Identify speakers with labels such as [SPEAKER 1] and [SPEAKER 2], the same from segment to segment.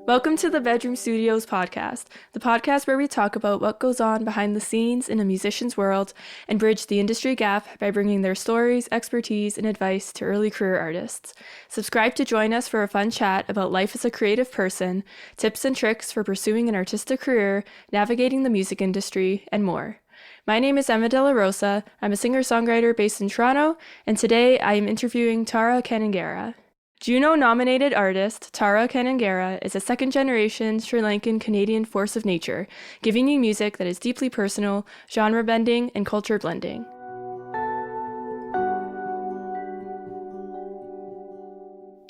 [SPEAKER 1] Welcome to the Bedroom Studios podcast, the podcast where we talk about what goes on behind the scenes in a musician's world and bridge the industry gap by bringing their stories, expertise, and advice to early career artists. Subscribe to join us for a fun chat about life as a creative person, tips and tricks for pursuing an artistic career, navigating the music industry, and more. My name is Emma De La Rosa. I'm a singer-songwriter based in Toronto, and today I am interviewing Tara Kannangara. JUNO-nominated artist Tara Kannangara is a second-generation Sri Lankan-Canadian force of nature, giving you music that is deeply personal, genre-bending, and culture-blending.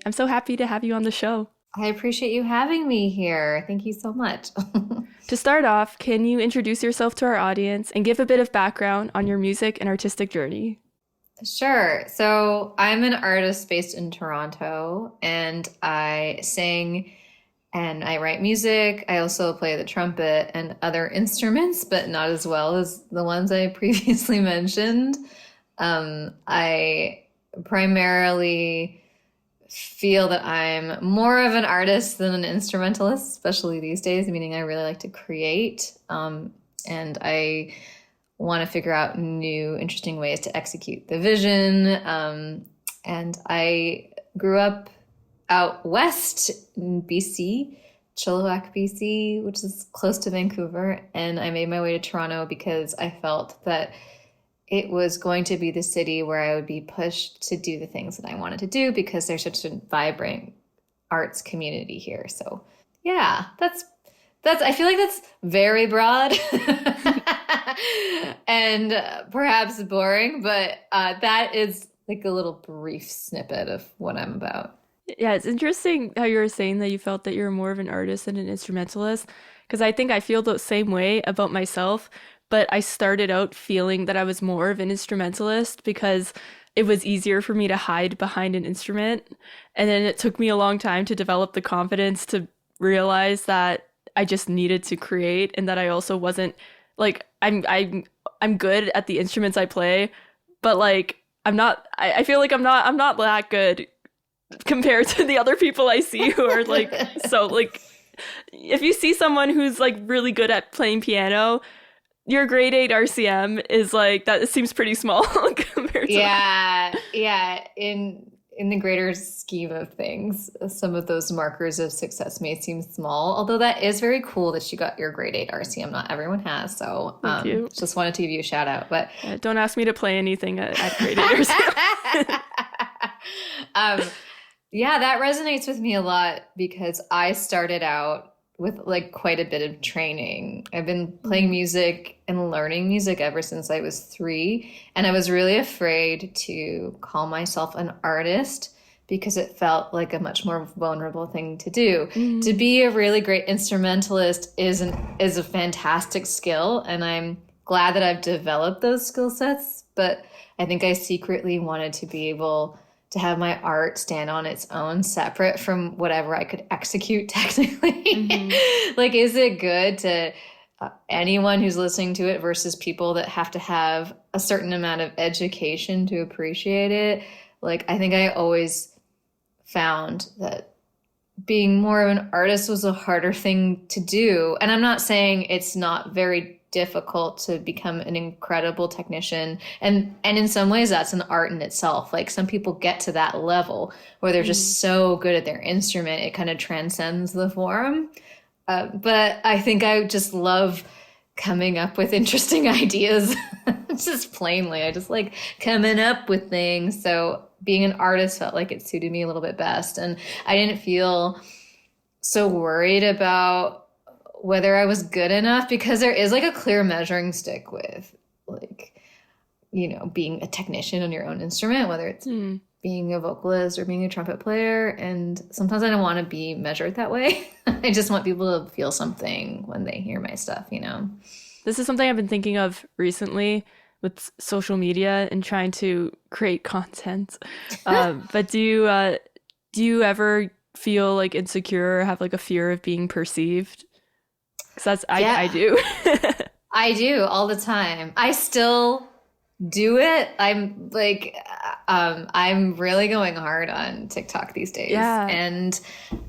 [SPEAKER 1] I'm so happy to have you on the show.
[SPEAKER 2] I appreciate you having me here. Thank you so much.
[SPEAKER 1] To start off, can you introduce yourself to our audience and give a bit of background on your music and artistic journey?
[SPEAKER 2] Sure. So I'm an artist based in Toronto, and I sing and I write music. I also play the trumpet and other instruments, but not as well as the ones I previously mentioned. I primarily feel that I'm more of an artist than an instrumentalist, especially these days, meaning I really like to create. And I want to figure out new, interesting ways to execute the vision. And I grew up out west in BC, Chilliwack BC, which is close to Vancouver. And I made my way to Toronto because I felt that it was going to be the city where I would be pushed to do the things that I wanted to do because there's such a vibrant arts community here. So yeah, that's I feel like that's very broad and perhaps boring, but that is like a little brief snippet of what I'm about.
[SPEAKER 1] Yeah, it's interesting how you were saying that you felt that you're more of an artist than an instrumentalist, because I think I feel the same way about myself, but I started out feeling that I was more of an instrumentalist because it was easier for me to hide behind an instrument. And then it took me a long time to develop the confidence to realize that I just needed to create, and that I also wasn't like I'm good at the instruments I play, but like I feel like I'm not that good compared to the other people I see who are like so like if you see someone who's like really good at playing piano, your grade 8 RCM is like that. It seems pretty small compared to
[SPEAKER 2] yeah. In the greater scheme of things, some of those markers of success may seem small, although that is very cool that you got your grade 8 RCM. Not everyone has, so
[SPEAKER 1] Thank you.
[SPEAKER 2] Just wanted to give you a shout out. But
[SPEAKER 1] don't ask me to play anything at grade 8 RCM.
[SPEAKER 2] Yeah, that resonates with me a lot because I started out with like quite a bit of training. I've been playing music and learning music ever since I was 3. And I was really afraid to call myself an artist because it felt like a much more vulnerable thing to do. To be a really great instrumentalist is a fantastic skill. And I'm glad that I've developed those skill sets. But I think I secretly wanted to be able to have my art stand on its own, separate from whatever I could execute technically. Like, is it good to anyone who's listening to it versus people that have to have a certain amount of education to appreciate it? Like, I think I always found that being more of an artist was a harder thing to do. And I'm not saying it's not very difficult to become an incredible technician, and in some ways that's an art in itself. Like, some people get to that level where they're just so good at their instrument it kind of transcends the form, but I think I just love coming up with interesting ideas. Just plainly, I just like coming up with things. So being an artist felt like it suited me a little bit best, and I didn't feel so worried about whether I was good enough, because there is like a clear measuring stick with like, you know, being a technician on your own instrument, whether it's being a vocalist or being a trumpet player. And sometimes I don't want to be measured that way. I just want people to feel something when they hear my stuff, you know?
[SPEAKER 1] This is something I've been thinking of recently with social media and trying to create content. But do you ever feel like insecure or have like a fear of being perceived? Because I do.
[SPEAKER 2] I do all the time. I still do it. I'm like, I'm really going hard on TikTok these days.
[SPEAKER 1] Yeah.
[SPEAKER 2] And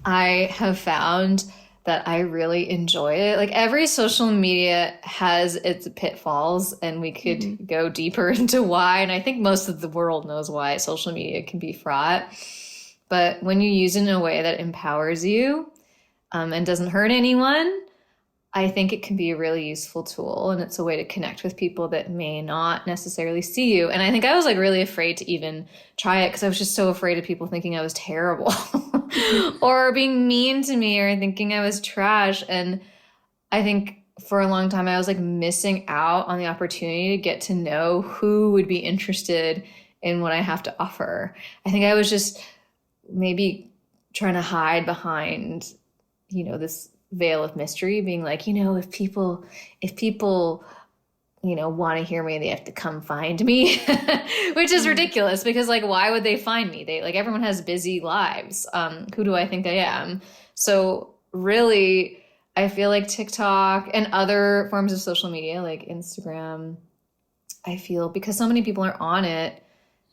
[SPEAKER 2] I have found that I really enjoy it. Like every social media has its pitfalls, and we
[SPEAKER 1] Hmm.
[SPEAKER 2] could go deeper into why. And I think most of the world knows why social media can be fraught. But when you use it in a way that empowers you, and doesn't hurt anyone, I think it can be a really useful tool, and it's a way to connect with people that may not necessarily see you. And I think I was like really afraid to even try it because I was just so afraid of people thinking I was terrible or being mean to me or thinking I was trash. And I think for a long time I was like missing out on the opportunity to get to know who would be interested in what I have to offer. I think I was just maybe trying to hide behind, this veil of mystery, being like, if people want to hear me, they have to come find me, which is ridiculous because like, why would they find me? They like, everyone has busy lives. Who do I think I am? So really, I feel like TikTok and other forms of social media like Instagram, I feel because so many people are on it,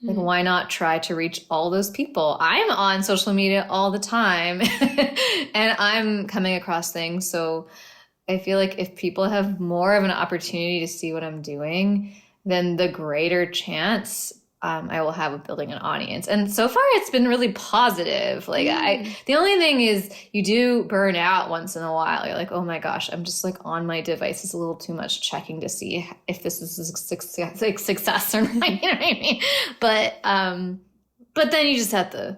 [SPEAKER 2] like, why not try to reach all those people? I'm on social media all the time and I'm coming across things. So I feel like if people have more of an opportunity to see what I'm doing, then the greater chance I will have of building an audience. And so far, it's been really positive. Like, the only thing is you do burn out once in a while. You're like, oh my gosh, I'm just like on my devices a little too much, checking to see if this is a success or not. You know what I mean? But then you just have to,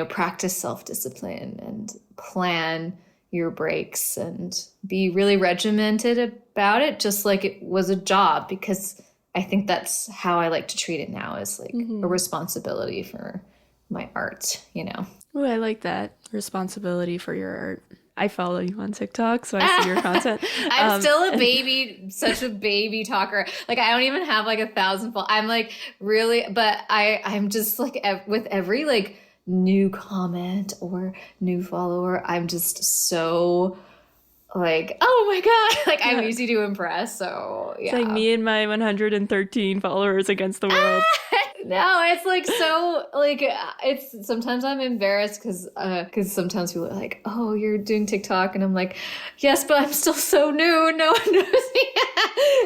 [SPEAKER 2] practice self-discipline and plan your breaks and be really regimented about it, just like it was a job, because I think that's how I like to treat it now, is like a responsibility for my art.
[SPEAKER 1] Oh, I like that. Responsibility for your art. I follow you on TikTok, so I see your content.
[SPEAKER 2] I'm still a baby, such a baby talker. Like I don't even have like 1,000 followers. I'm like really, but I'm just like with every like new comment or new follower, I'm just so like, oh my God, like I'm easy to impress. So yeah.
[SPEAKER 1] It's like me and my 113 followers against the world.
[SPEAKER 2] No, it's like so like it's sometimes I'm embarrassed because sometimes people are like, oh, you're doing TikTok, and I'm like, yes, but I'm still so new. No one knows me.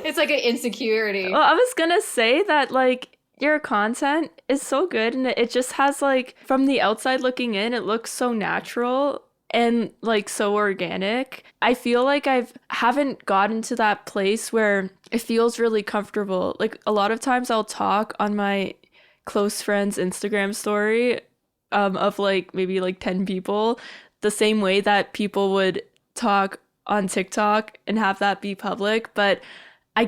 [SPEAKER 2] It's like an insecurity.
[SPEAKER 1] Well, I was gonna say that like your content is so good, and it just has like, from the outside looking in, it looks so natural and like so organic. I feel like haven't gotten to that place where it feels really comfortable. Like a lot of times I'll talk on my close friends Instagram story of like maybe like 10 people, the same way that people would talk on TikTok and have that be public, but I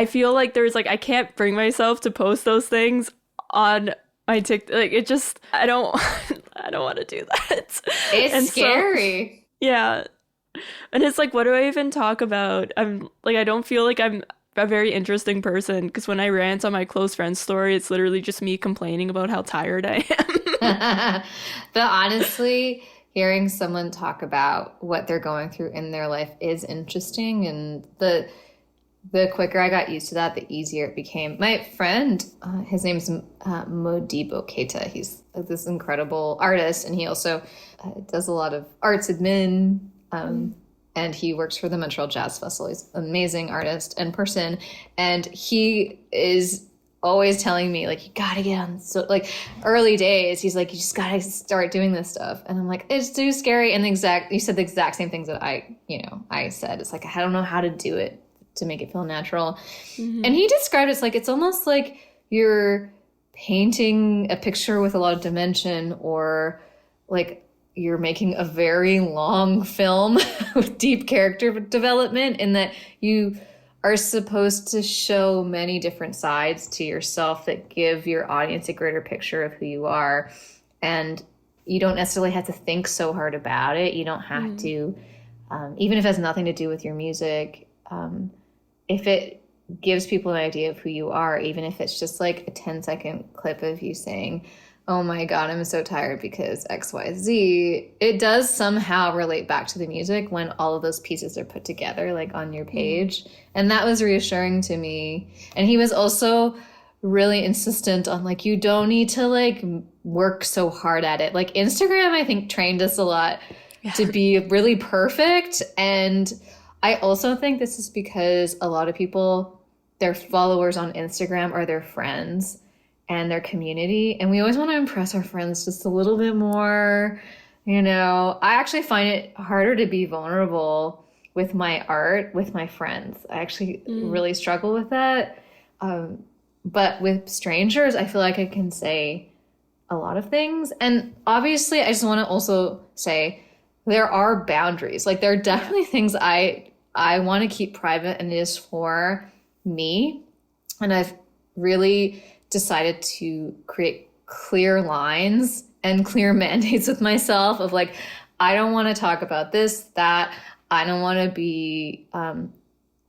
[SPEAKER 1] feel like I can't bring myself to post those things on my TikTok. Like it just, I don't want to do that.
[SPEAKER 2] It's scary.
[SPEAKER 1] So, yeah. And it's like, what do I even talk about? I'm like, I don't feel like I'm a very interesting person, because when I rant on my close friend's story, it's literally just me complaining about how tired I am.
[SPEAKER 2] But honestly, hearing someone talk about what they're going through in their life is interesting. And the quicker I got used to that, the easier it became. My friend, his name's Modibo Keita. He's this incredible artist, and he also does a lot of arts admin, and he works for the Montreal Jazz Festival. He's an amazing artist and person, and he is always telling me, like, you gotta get on, so like early days, he's like, you just gotta start doing this stuff. And I'm like, it's too scary. And you said the exact same things that I said. It's like, I don't know how to do it to make it feel natural. And he described it as like, it's almost like you're painting a picture with a lot of dimension, or like you're making a very long film with deep character development, in that you are supposed to show many different sides to yourself that give your audience a greater picture of who you are. And you don't necessarily have to think so hard about it. You don't have to, even if it has nothing to do with your music, if it gives people an idea of who you are, even if it's just like a 10-second clip of you saying, oh my God, I'm so tired because XYZ, it does somehow relate back to the music when all of those pieces are put together, like on your page. And that was reassuring to me. And he was also really insistent on like, you don't need to like work so hard at it. Like Instagram, I think trained us a lot to be really perfect. And I also think this is because a lot of people, their followers on Instagram are their friends and their community. And we always want to impress our friends just a little bit more. You know, I actually find it harder to be vulnerable with my art, with my friends. I actually really struggle with that. But with strangers, I feel like I can say a lot of things. And obviously, I just want to also say there are boundaries. Like there are definitely things I want to keep private, and it is for me. And I've really decided to create clear lines and clear mandates with myself of like, I don't want to talk about this, that. I don't want to be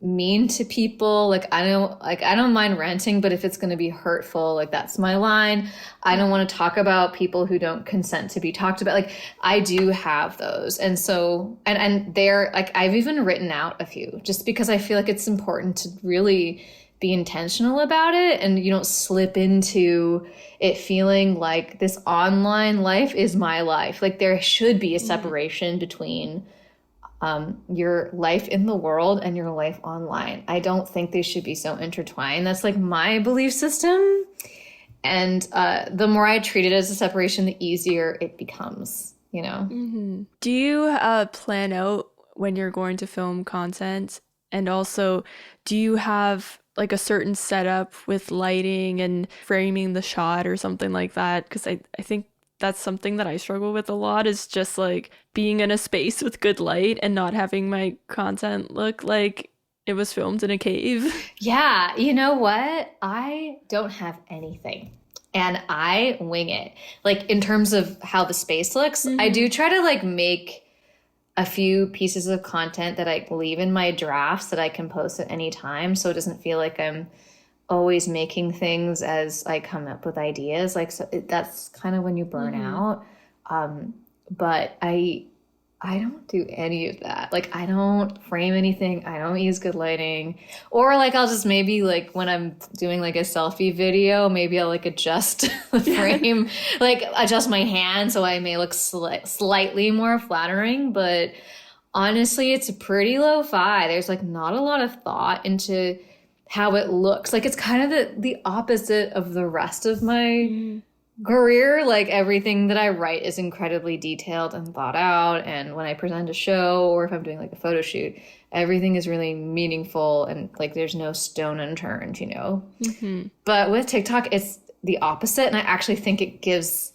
[SPEAKER 2] mean to people. Like I don't mind ranting, but if it's going to be hurtful, like that's my line. I don't want to talk about people who don't consent to be talked about. Like I do have those. And so, and they're like, I've even written out a few just because I feel like it's important to really be intentional about it, and you don't slip into it feeling like this online life is my life. Like there should be a separation between your life in the world and your life online. I don't think they should be so intertwined. That's like my belief system. And the more I treat it as a separation, the easier it becomes, you know?
[SPEAKER 1] Mm-hmm. Do you plan out when you're going to film content? And also, do you have like a certain setup with lighting and framing the shot or something like that? Because I think that's something that I struggle with a lot, is just like being in a space with good light and not having my content look like it was filmed in a cave.
[SPEAKER 2] Yeah, you know what? I don't have anything and I wing it. Like in terms of how the space looks, I do try to like make a few pieces of content that I leave in my drafts that I can post at any time, so it doesn't feel like I'm always making things as I come up with ideas. Like, so that's kind of when you burn out. But I don't do any of that. Like I don't frame anything. I don't use good lighting. Or like I'll just maybe like when I'm doing like a selfie video, maybe I'll like adjust the frame, like adjust my hand so I may look slightly more flattering. But honestly, it's pretty lo-fi. There's like not a lot of thought into how it looks. Like it's kind of the opposite of the rest of my career. Like everything that I write is incredibly detailed and thought out. And when I present a show or if I'm doing like a photo shoot, everything is really meaningful and like there's no stone unturned, you know? But with TikTok, it's the opposite. And I actually think it gives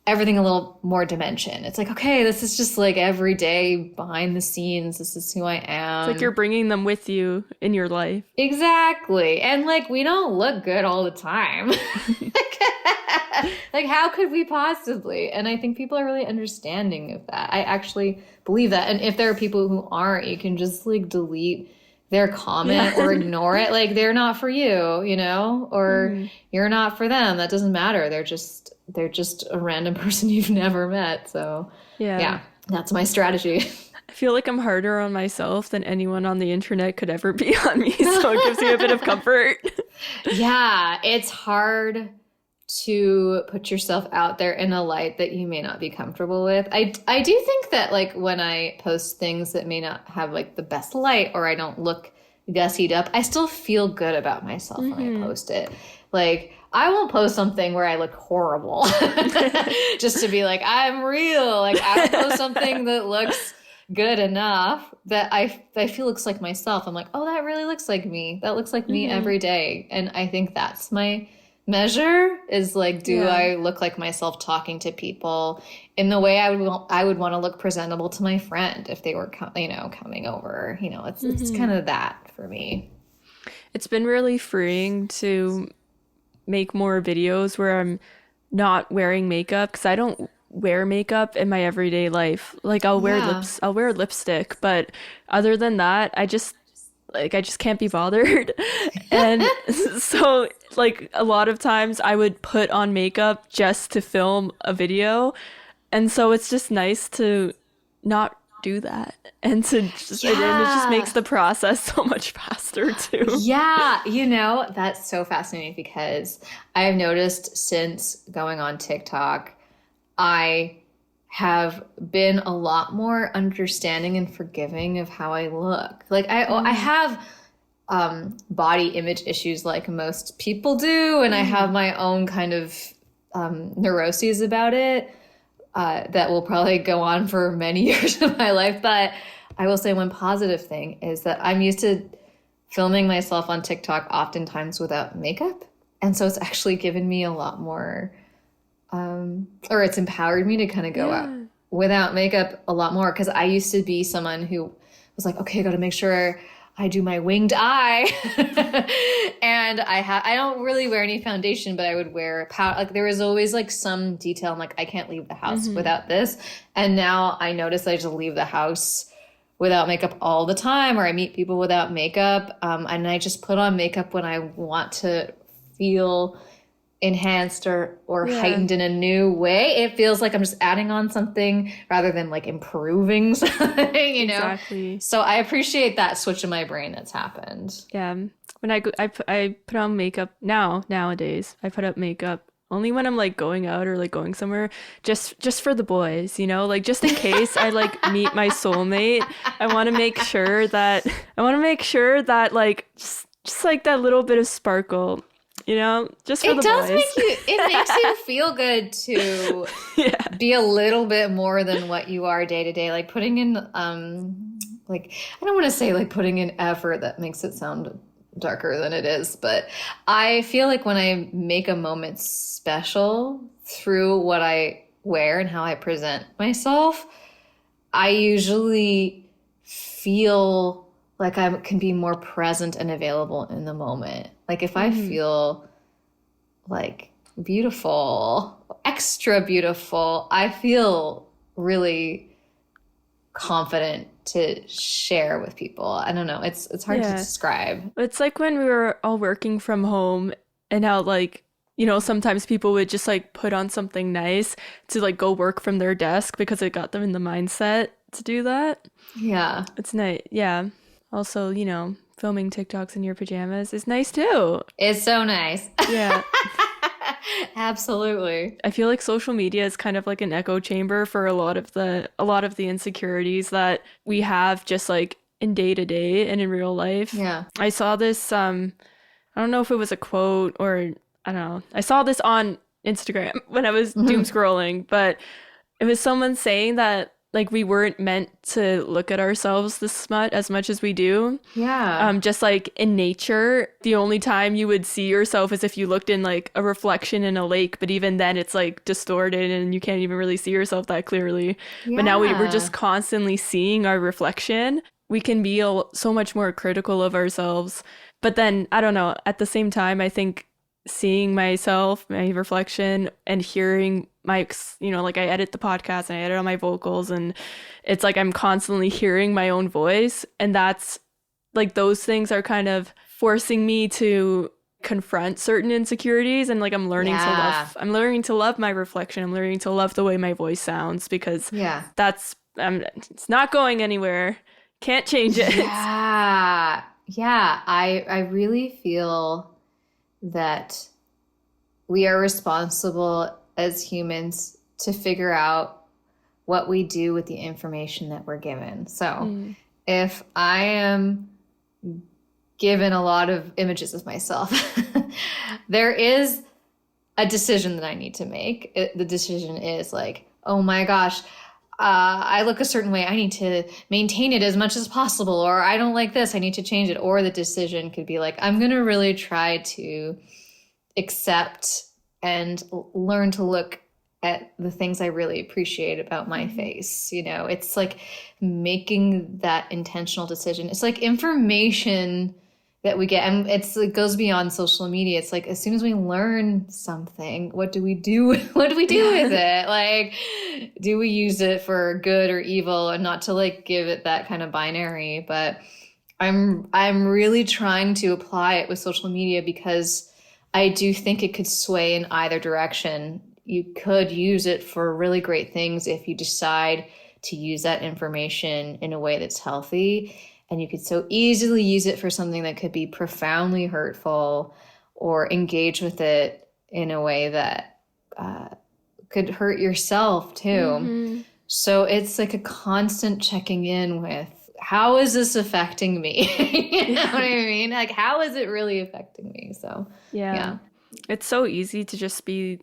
[SPEAKER 2] everything a little more dimension. It's like, okay, this is just like every day behind the scenes. This is who I am.
[SPEAKER 1] It's like you're bringing them with you in your life.
[SPEAKER 2] Exactly. And like, we don't look good all the time. Like, how could we possibly? And I think people are really understanding of that. I actually believe that. And if there are people who aren't, you can just like delete their comment or ignore it. Like, they're not for you, you know, or you're not for them. That doesn't matter. They're just a random person you've never met. So yeah, that's my strategy.
[SPEAKER 1] I feel like I'm harder on myself than anyone on the internet could ever be on me. So it gives you a bit of comfort.
[SPEAKER 2] Yeah, it's hard to put yourself out there in a light that you may not be comfortable with. I do think that like when I post things that may not have like the best light or I don't look gussied up, I still feel good about myself when I post it. Like I won't post something where I look horrible just to be like, I'm real. Like I will post something that looks good enough that I feel looks like myself. I'm like, oh, that really looks like me. That looks like me every day. And I think that's my measure is like, do I look like myself talking to people in the way I would want to look presentable to my friend if they were coming over. You know, it's kind of that for me.
[SPEAKER 1] It's been really freeing to make more videos where I'm not wearing makeup, because I don't wear makeup in my everyday life. Like I'll wear lipstick, but other than that, I just can't be bothered. And so like a lot of times I would put on makeup just to film a video. And so it's just nice to not do that. And and it just
[SPEAKER 2] Yeah.
[SPEAKER 1] makes the process so much faster too.
[SPEAKER 2] Yeah, that's so fascinating because I've noticed since going on TikTok, I have been a lot more understanding and forgiving of how I look. Like I
[SPEAKER 1] Mm,
[SPEAKER 2] have body image issues like most people do, and I have
[SPEAKER 1] mm,
[SPEAKER 2] my own kind of neuroses about it that will probably go on for many years of my life. But I will say one positive thing is that I'm used to filming myself on TikTok oftentimes without makeup. And so it's actually given me a lot more, or it's empowered me to kind of go out
[SPEAKER 1] yeah.
[SPEAKER 2] without makeup a lot more. Cause I used to be someone who was like, okay, I got to make sure I do my winged eye. And I don't really wear any foundation, but I would wear powder. Like there was always like some detail. I'm like, I can't leave the house
[SPEAKER 1] Hmm.
[SPEAKER 2] without this. And now I notice I just leave the house without makeup all the time, or I meet people without makeup. And I just put on makeup when I want to feel enhanced or
[SPEAKER 1] Yeah,
[SPEAKER 2] heightened in a new way. It feels like I'm just adding on something rather than like improving something.
[SPEAKER 1] exactly.
[SPEAKER 2] So I appreciate that switch in my brain that's happened.
[SPEAKER 1] Yeah. When I put on makeup nowadays, I put up makeup only when I'm like going out or like going somewhere just for the boys, like just in case I like meet my soulmate. I want to make sure that like just like that little bit of sparkle, just for
[SPEAKER 2] It
[SPEAKER 1] the
[SPEAKER 2] does
[SPEAKER 1] boys.
[SPEAKER 2] it makes you feel good to
[SPEAKER 1] Yeah.
[SPEAKER 2] be a little bit more than what you are day to day. Like putting in, like, I don't want to say like putting in effort, that makes it sound darker than it is, but I feel like when I make a moment special through what I wear and how I present myself, I usually feel like I can be more present and available in the moment. Like if I
[SPEAKER 1] Hmm.
[SPEAKER 2] feel like beautiful, extra beautiful, I feel really confident to share with people. I don't know. It's hard to
[SPEAKER 1] Yeah.
[SPEAKER 2] describe.
[SPEAKER 1] It's like when we were all working from home and how like, sometimes people would just like put on something nice to like go work from their desk because it got them in the mindset to do that.
[SPEAKER 2] Yeah.
[SPEAKER 1] It's nice. Yeah. Also, filming TikToks in your pajamas is nice too.
[SPEAKER 2] It's so nice.
[SPEAKER 1] Yeah.
[SPEAKER 2] Absolutely.
[SPEAKER 1] I feel like social media is kind of like an echo chamber for a lot of the insecurities that we have just like in day to day and in real life.
[SPEAKER 2] Yeah.
[SPEAKER 1] I saw this I don't know if it was a quote or I don't know. I saw this on Instagram when I was doom
[SPEAKER 2] Mhm.
[SPEAKER 1] scrolling, but it was someone saying that like we weren't meant to look at ourselves this much as much as we do.
[SPEAKER 2] Yeah.
[SPEAKER 1] Just like in nature, the only time you would see yourself is if you looked in like a reflection in a lake, but even then it's like distorted and you can't even really see yourself that clearly. But now we're just
[SPEAKER 2] Yeah.
[SPEAKER 1] constantly seeing our reflection. We can be so much more critical of ourselves. But then, I don't know, at the same time, I think seeing myself, my reflection, and hearing like I edit the podcast and I edit all my vocals, and it's like I'm constantly hearing my own voice. And that's like those things are kind of forcing me to confront certain insecurities, and like
[SPEAKER 2] Yeah.
[SPEAKER 1] I'm learning to love my reflection. I'm learning to love the way my voice sounds because
[SPEAKER 2] Yeah.
[SPEAKER 1] that's it's not going anywhere. Can't change it.
[SPEAKER 2] Yeah. Yeah. I really feel that we are responsible as humans to figure out what we do with the information that we're given. So
[SPEAKER 1] Mm,
[SPEAKER 2] if I am given a lot of images of myself, there is a decision that I need to make. The decision is like, oh my gosh, I look a certain way. I need to maintain it as much as possible, or I don't like this. I need to change it. Or the decision could be like, I'm going to really try to accept and learn to look at the things I really appreciate about my
[SPEAKER 1] mhm.
[SPEAKER 2] face. It's like making that intentional decision. It's like information that we get, and it goes beyond social media. It's like as soon as we learn something, what do we do? What do we do with
[SPEAKER 1] Yeah.
[SPEAKER 2] it? Like, do we use it for good or evil? And not to like give it that kind of binary, but I'm really trying to apply it with social media because I do think it could sway in either direction. You could use it for really great things if you decide to use that information in a way that's healthy. And you could so easily use it for something that could be profoundly hurtful or engage with it in a way that could hurt yourself too.
[SPEAKER 1] Mm-hmm.
[SPEAKER 2] So it's like a constant checking in with, how is this affecting me? You know what I mean? Like, how is it really affecting me? So,
[SPEAKER 1] Yeah. It's so easy to just be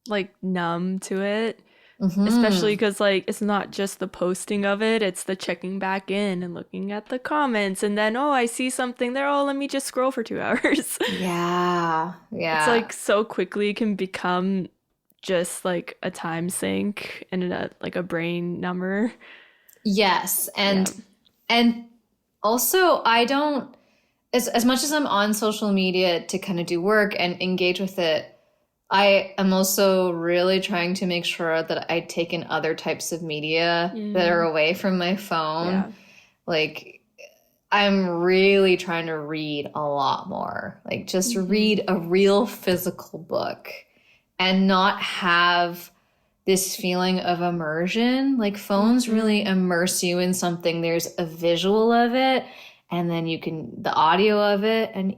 [SPEAKER 1] like numb to it, especially
[SPEAKER 2] hmm
[SPEAKER 1] because like it's not just the posting of it, it's the checking back in and looking at the comments, and then, oh, I see something there. Oh, let me just scroll for 2 hours.
[SPEAKER 2] Yeah.
[SPEAKER 1] It's
[SPEAKER 2] Yeah.
[SPEAKER 1] like so quickly can become just like a time sink and like a brain number.
[SPEAKER 2] Yes.
[SPEAKER 1] Yeah.
[SPEAKER 2] And also I don't, as much as I'm on social media to kind of do work and engage with it, I am also really trying to make sure that I take in other types of media that are
[SPEAKER 1] Mm,
[SPEAKER 2] away from my phone.
[SPEAKER 1] yeah.
[SPEAKER 2] Like, I'm really trying to read a lot more. Like, just
[SPEAKER 1] Hmm.
[SPEAKER 2] read a real physical book and not have this feeling of immersion. Like, phones really
[SPEAKER 1] Hmm.
[SPEAKER 2] immerse you in something. There's a visual of it, and then you can, the audio of it, and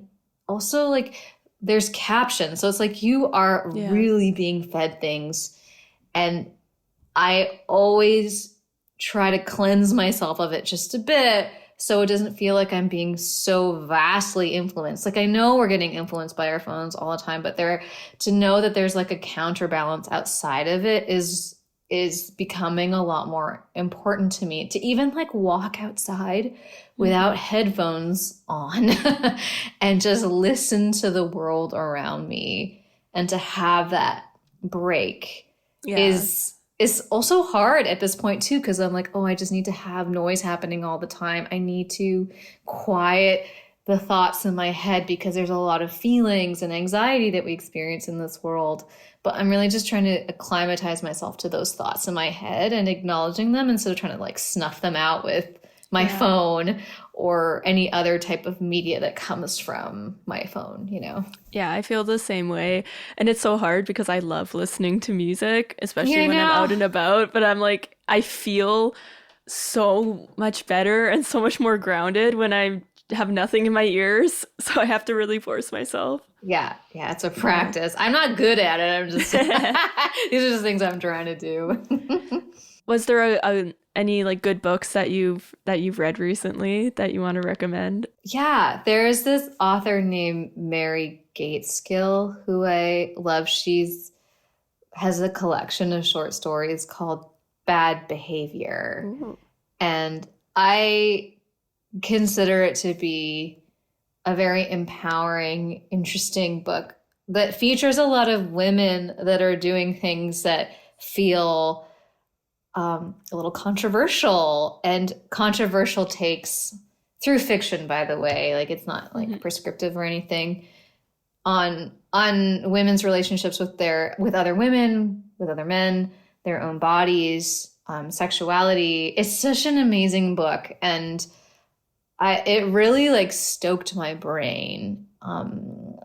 [SPEAKER 2] also like there's captions. So it's like you are
[SPEAKER 1] Yeah.
[SPEAKER 2] really being fed things. And I always try to cleanse myself of it just a bit so it doesn't feel like I'm being so vastly influenced. Like, I know we're getting influenced by our phones all the time, but there, to know that there's like a counterbalance outside of it is becoming a lot more important to me. To even like walk outside
[SPEAKER 1] Hmm.
[SPEAKER 2] without headphones on and just listen to the world around me, and to have that break
[SPEAKER 1] Yeah.
[SPEAKER 2] is also hard at this point too, because I'm like, oh, I just need to have noise happening all the time. I need to quiet the thoughts in my head because there's a lot of feelings and anxiety that we experience in this world. But I'm really just trying to acclimatize myself to those thoughts in my head and acknowledging them instead of trying to like snuff them out with my
[SPEAKER 1] Yeah.
[SPEAKER 2] phone or any other type of media that comes from my phone, you know?
[SPEAKER 1] Yeah, I feel the same way. And it's so hard because I love listening to music,
[SPEAKER 2] Yeah,
[SPEAKER 1] especially
[SPEAKER 2] I
[SPEAKER 1] when I'm
[SPEAKER 2] know.
[SPEAKER 1] out and about. But I'm like, I feel so much better and so much more grounded when I have nothing in my ears. So I have to really force myself.
[SPEAKER 2] Yeah, yeah, it's a
[SPEAKER 1] Yeah.
[SPEAKER 2] practice. I'm not good at it. I'm just these are just things I'm trying to do.
[SPEAKER 1] Was there any like good books that you've read recently that you want to recommend?
[SPEAKER 2] Yeah, there's this author named Mary Gateskill who I love. She's has a collection of short stories called Bad Behavior.
[SPEAKER 1] Ooh.
[SPEAKER 2] And I consider it to be a very empowering, interesting book that features a lot of women that are doing things that feel a little controversial, and controversial takes through fiction, by the way. Like, it's not like
[SPEAKER 1] Mhm.
[SPEAKER 2] prescriptive or anything on women's relationships with other women, with other men, their own bodies, sexuality. It's such an amazing book, and it really like stoked my brain.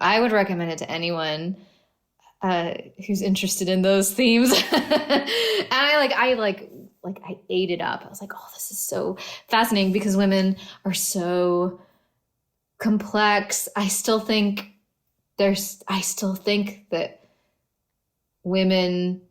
[SPEAKER 2] I would recommend it to anyone who's interested in those themes. And I ate it up. I was like, oh, this is so fascinating because women are so complex. I still think that women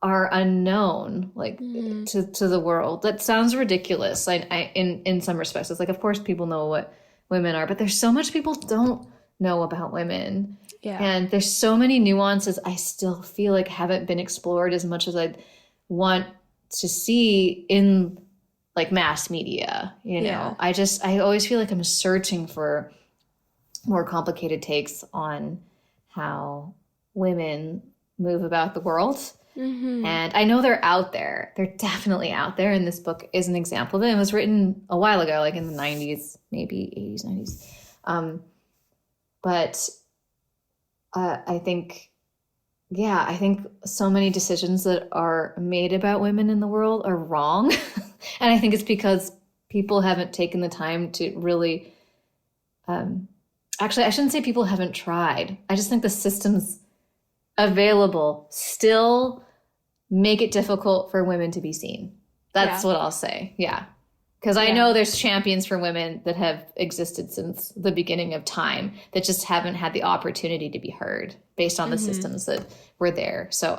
[SPEAKER 2] are unknown, like,
[SPEAKER 1] Mhm.
[SPEAKER 2] to the world. That sounds ridiculous. In some respects, it's like, of course people know what women are, but there's so much people don't know about women.
[SPEAKER 1] Yeah.
[SPEAKER 2] And there's so many nuances I still feel like haven't been explored as much as I'd want to see in like mass media, you
[SPEAKER 1] Yeah.
[SPEAKER 2] know. I always feel like I'm searching for more complicated takes on how women move about the world.
[SPEAKER 1] Hmm.
[SPEAKER 2] And I know they're out there. They're definitely out there. And this book is an example of it. It was written a while ago, like in the 90s, maybe 80s, 90s. But I think, yeah, I think so many decisions that are made about women in the world are wrong. And I think it's because people haven't taken the time to really, um, actually, I shouldn't say people haven't tried. I just think the systems available still make it difficult for women to be seen. That's
[SPEAKER 1] Yeah.
[SPEAKER 2] what I'll say. Yeah. Because I
[SPEAKER 1] Yeah.
[SPEAKER 2] know there's champions for women that have existed since the beginning of time that just haven't had the opportunity to be heard based on the
[SPEAKER 1] Hmm.
[SPEAKER 2] systems that were there. So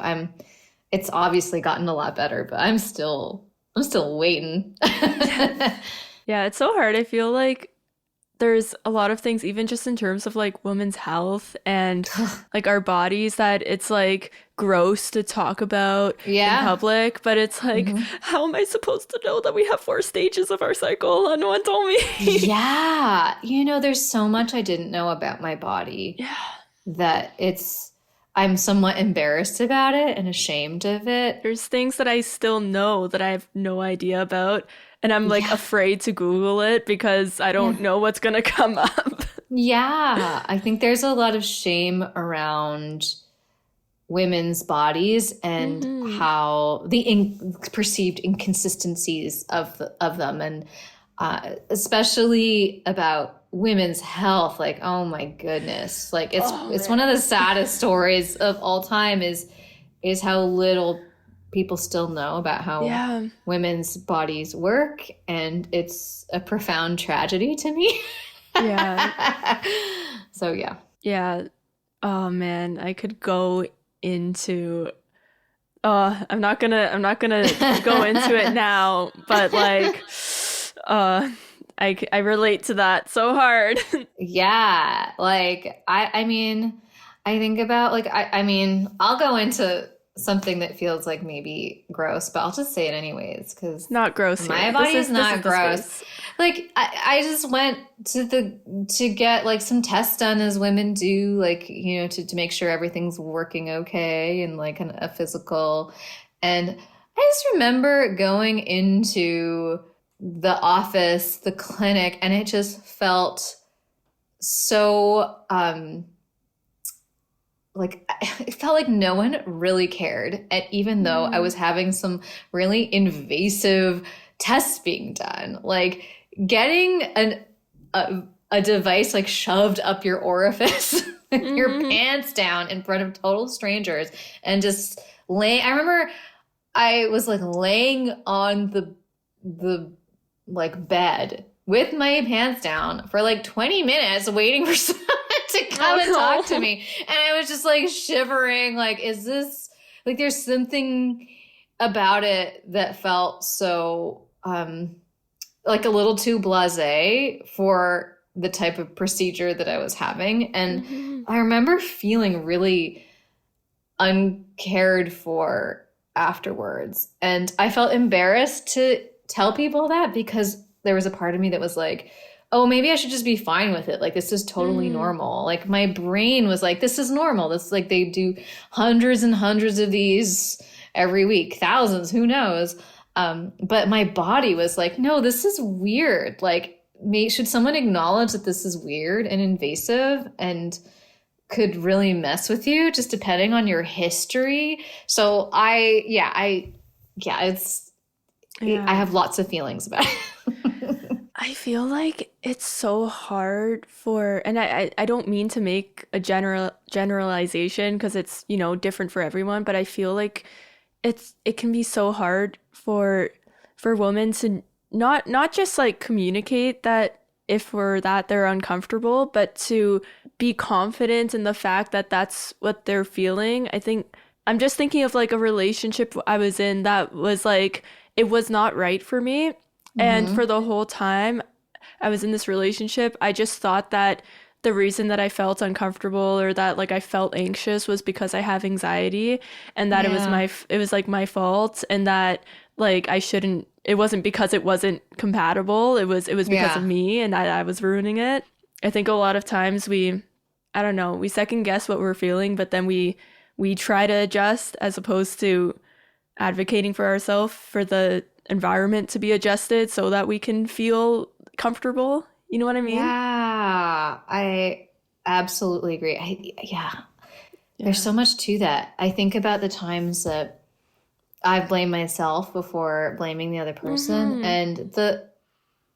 [SPEAKER 2] it's obviously gotten a lot better, but I'm still waiting.
[SPEAKER 1] Yeah, it's so hard. I feel like there's a lot of things, even just in terms of like women's health and like our bodies, that it's like gross to talk about in
[SPEAKER 2] Yeah.
[SPEAKER 1] public. But it's like,
[SPEAKER 2] Hmm.
[SPEAKER 1] how am I supposed to know that we have 4 stages of our cycle? And no one told me.
[SPEAKER 2] Yeah. There's so much I didn't know about my body
[SPEAKER 1] Yeah.
[SPEAKER 2] that I'm somewhat embarrassed about it and ashamed of it.
[SPEAKER 1] There's things that I still know that I have no idea about. And I'm like
[SPEAKER 2] Yeah.
[SPEAKER 1] afraid to Google it because I
[SPEAKER 2] Yeah.
[SPEAKER 1] don't know what's gonna come up.
[SPEAKER 2] Yeah. I think there's a lot of shame around women's bodies and
[SPEAKER 1] Hmm.
[SPEAKER 2] how the perceived inconsistencies of them, and especially about women's health. Like, oh my goodness, like it's
[SPEAKER 1] Oh
[SPEAKER 2] it's one of
[SPEAKER 1] man.
[SPEAKER 2] the saddest stories of all time is how little people still know about how
[SPEAKER 1] Yeah.
[SPEAKER 2] women's bodies work, and it's a profound tragedy to me.
[SPEAKER 1] Yeah.
[SPEAKER 2] So yeah.
[SPEAKER 1] Yeah. Oh man, I could go into I'm not gonna go into it now, but like uh I relate to that so hard.
[SPEAKER 2] Yeah, like I mean, I think about like I mean, I'll go into something that feels like maybe gross, but I'll just say it anyways because
[SPEAKER 1] Not gross
[SPEAKER 2] my
[SPEAKER 1] here.
[SPEAKER 2] body is
[SPEAKER 1] This is
[SPEAKER 2] not
[SPEAKER 1] the
[SPEAKER 2] gross.
[SPEAKER 1] space.
[SPEAKER 2] Like I just went to get like some tests done as women do, like to make sure everything's working okay, and like a physical. And I just remember going into the office, the clinic, and it just felt so like it felt like no one really cared. And even though I
[SPEAKER 1] Mm.
[SPEAKER 2] was having some really invasive tests being done, like getting a device like shoved up your orifice with your
[SPEAKER 1] Hmm.
[SPEAKER 2] pants down in front of total strangers, and just I remember I was like laying on the like bed with my pants down for like 20 minutes waiting for someone to come and talk to
[SPEAKER 1] Oh
[SPEAKER 2] me. And I was just like shivering, like, is this like there's something about it that felt so like a little too blasé for the type of procedure that I was having.
[SPEAKER 1] no.
[SPEAKER 2] And
[SPEAKER 1] Hmm.
[SPEAKER 2] I remember feeling really uncared for afterwards. And I felt embarrassed to tell people that because there was a part of me that was like, oh, maybe I should just be fine with it. Like, this is totally
[SPEAKER 1] Mm.
[SPEAKER 2] normal. Like, my brain was like, this is normal. This, like, they do hundreds and hundreds of these every week, thousands, who knows? But my body was like, no, this is weird. Like, should someone acknowledge that this is weird and invasive and could really mess with you just depending on your history? So I
[SPEAKER 1] Yeah.
[SPEAKER 2] have lots of feelings about it.
[SPEAKER 1] I feel like it's so hard for, and I don't mean to make a generalization because it's, different for everyone, but I feel like it can be so hard for women to not just like communicate that if we're that they're uncomfortable, but to be confident in the fact that that's what they're feeling. I think I'm just thinking of like a relationship I was in that was like it was not right for me. And
[SPEAKER 2] Hmm.
[SPEAKER 1] for the whole time I was in this relationship, I just thought that the reason that I felt uncomfortable or that like I felt anxious was because I have anxiety, and that
[SPEAKER 2] Yeah.
[SPEAKER 1] it was like my fault, and that like I shouldn't, it wasn't because it wasn't compatible. It was because of
[SPEAKER 2] Yeah.
[SPEAKER 1] me, and I was ruining it. I think a lot of times I don't know, we second guess what we're feeling, but then we try to adjust as opposed to advocating for ourselves for the environment to be adjusted so that we can feel comfortable. You know what I mean?
[SPEAKER 2] Yeah. I absolutely agree. Yeah. There's
[SPEAKER 1] Yeah.
[SPEAKER 2] so much to that. I think about the times that I've blamed myself before blaming the other person,
[SPEAKER 1] Mm-hmm.
[SPEAKER 2] and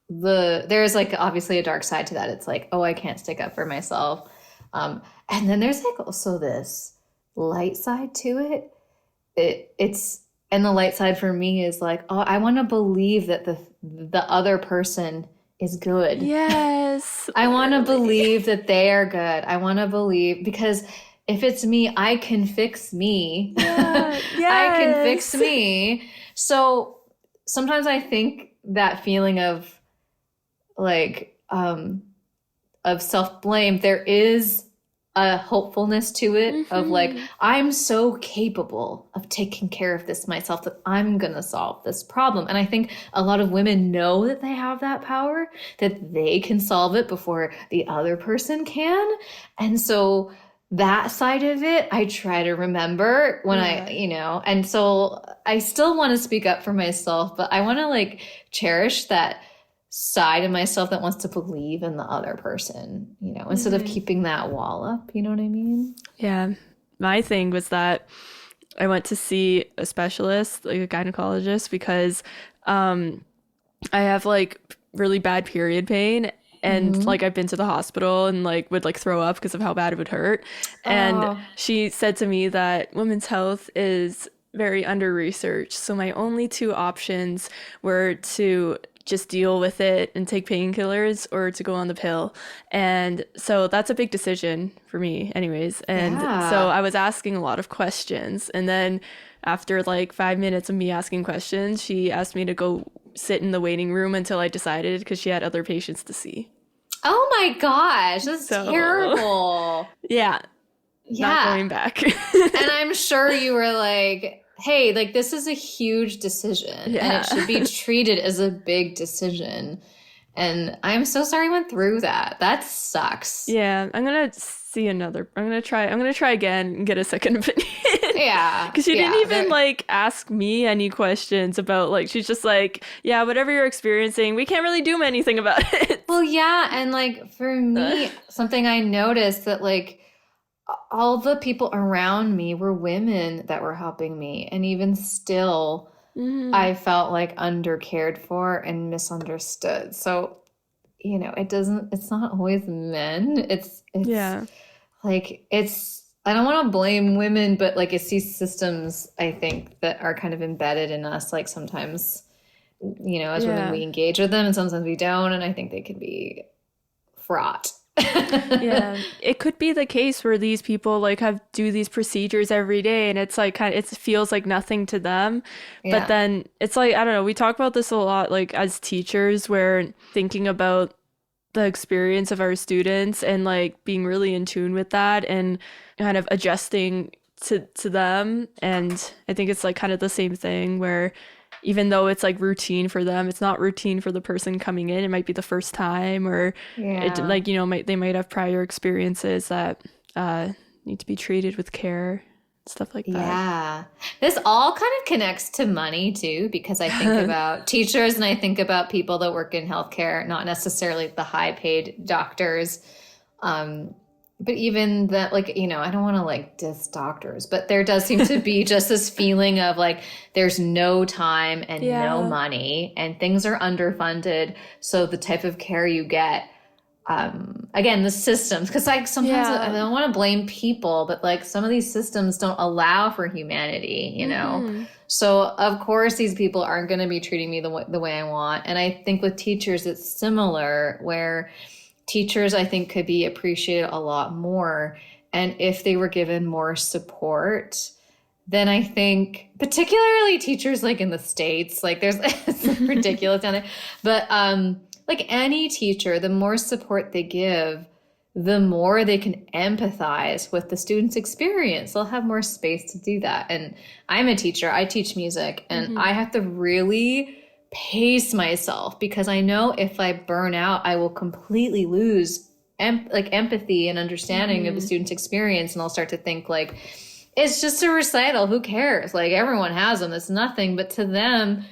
[SPEAKER 2] there's like obviously a dark side to that. It's like, oh, I can't stick up for myself. And then there's like also this light side to it. It's And the light side for me is like, oh, I want to believe that the other person is good.
[SPEAKER 1] Yes,
[SPEAKER 2] I want to
[SPEAKER 1] literally.
[SPEAKER 2] believe that they are good. I want to believe because if it's me, I can fix me.
[SPEAKER 1] Yeah,
[SPEAKER 2] I can fix
[SPEAKER 1] yes.
[SPEAKER 2] me. So sometimes I think that feeling like of self-blame, there is a hopefulness to it of like,
[SPEAKER 1] Hmm.
[SPEAKER 2] I'm so capable of taking care of this myself that I'm gonna solve this problem. And I think a lot of women know that they have that power, that they can solve it before the other person can. And so that side of it, I try to remember when
[SPEAKER 1] Yeah.
[SPEAKER 2] and so I still want to speak up for myself, but I want to like cherish that side of myself that wants to believe in the other person, instead of
[SPEAKER 1] Hmm.
[SPEAKER 2] keeping that wall up. You know what I mean?
[SPEAKER 1] Yeah. My thing was that I went to see a specialist, like a gynecologist, because um, I have like really bad period pain. And like
[SPEAKER 2] Hmm.
[SPEAKER 1] I've been to the hospital and like would like throw up because of how bad it would hurt. And
[SPEAKER 2] Oh,
[SPEAKER 1] she said to me that women's health is very under researched. So my only two options were to just deal with it and take painkillers or to go on the pill. And so that's a big decision for me, anyways. And so
[SPEAKER 2] yeah.
[SPEAKER 1] I was asking a lot of questions. And then after like 5 minutes of me asking questions, she asked me to go sit in the waiting room until I decided because she had other patients to see.
[SPEAKER 2] Oh my gosh, that's
[SPEAKER 1] So,
[SPEAKER 2] terrible.
[SPEAKER 1] yeah, not
[SPEAKER 2] Yeah.
[SPEAKER 1] going back.
[SPEAKER 2] And I'm sure you were like, hey, like this is a huge decision and it
[SPEAKER 1] Yeah.
[SPEAKER 2] should be treated as a big decision. And I'm so sorry you went through that. That sucks.
[SPEAKER 1] Yeah, I'm gonna try again and get a second opinion.
[SPEAKER 2] Yeah.
[SPEAKER 1] Because she didn't
[SPEAKER 2] Yeah.
[SPEAKER 1] even like ask me any questions about like she's just like, yeah, whatever you're experiencing, we can't really do anything about it.
[SPEAKER 2] Well, yeah, and like for me, something I noticed that like all the people around me were women that were helping me, and even still,
[SPEAKER 1] Hmm.
[SPEAKER 2] I felt like undercared for and misunderstood. So, it's not always men. It's
[SPEAKER 1] Yeah.
[SPEAKER 2] like I don't want to blame women, but like it's these systems I think that are kind of embedded in us. Like sometimes, as women
[SPEAKER 1] Yeah.
[SPEAKER 2] we engage with them and sometimes we don't, and I think they can be fraught.
[SPEAKER 1] Yeah, it could be the case where these people like have do these procedures every day and it's like kind of it feels like nothing to them. But
[SPEAKER 2] Yeah.
[SPEAKER 1] then it's like I don't know, we talk about this a lot like as teachers where thinking about the experience of our students and like being really in tune with that and kind of adjusting to them. And I think it's like kind of the same thing where even though it's like routine for them, it's not routine for the person coming in. It might be the first time or it
[SPEAKER 2] Yeah.
[SPEAKER 1] like they might have prior experiences that need to be treated with care, stuff like that.
[SPEAKER 2] Yeah. This all kind of connects to money too, because I think about teachers and I think about people that work in healthcare, not necessarily the high paid doctors. Um, but even that, like, I don't want to like diss doctors, but there does seem to be just this feeling of like there's no time and no
[SPEAKER 1] Yeah.
[SPEAKER 2] money and things are underfunded. So the type of care you get again, the systems, because like sometimes I
[SPEAKER 1] Yeah.
[SPEAKER 2] don't want to blame people, but like some of these systems don't allow for humanity.
[SPEAKER 1] Hmm.
[SPEAKER 2] So of course these people aren't going to be treating me the way I want. And I think with teachers it's similar, where teachers I think could be appreciated a lot more, and if they were given more support, then I think particularly teachers like in the States, like there's it's ridiculous down there. But like any teacher, the more support they give, the more they can empathize with the student's experience. They'll have more space to do that. And I'm a teacher, I teach music, and
[SPEAKER 1] Hmm.
[SPEAKER 2] I have to really pace myself because I know if I burn out, I will completely lose empathy and understanding of the
[SPEAKER 1] Hmm.
[SPEAKER 2] student's experience. And I'll start to think like, it's just a recital. Who cares? Like everyone has them. It's nothing. But to them,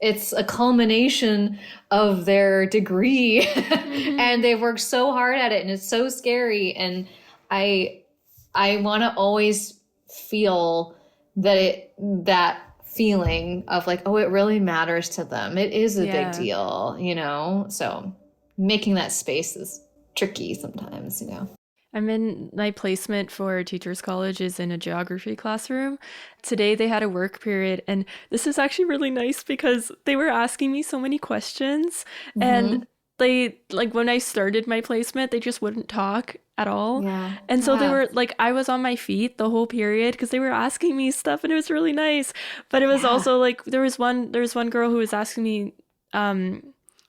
[SPEAKER 2] it's a culmination of their degree
[SPEAKER 1] Hmm.
[SPEAKER 2] and they've worked so hard at it and it's so scary. And I I want to always feel that feeling of like, oh, it really matters to them. It is a big
[SPEAKER 1] Yeah.
[SPEAKER 2] deal. So making that space is tricky sometimes.
[SPEAKER 1] I'm in my placement for Teachers College is in a geography classroom. Today they had a work period, and this is actually really nice because they were asking me so many questions, and
[SPEAKER 2] Hmm.
[SPEAKER 1] they like when I started my placement, they just wouldn't talk at all.
[SPEAKER 2] Yeah.
[SPEAKER 1] And so they
[SPEAKER 2] Yeah.
[SPEAKER 1] were like I was on my feet the whole period because they were asking me stuff and it was really nice. But it was
[SPEAKER 2] Yeah.
[SPEAKER 1] also like there was one girl who was asking me um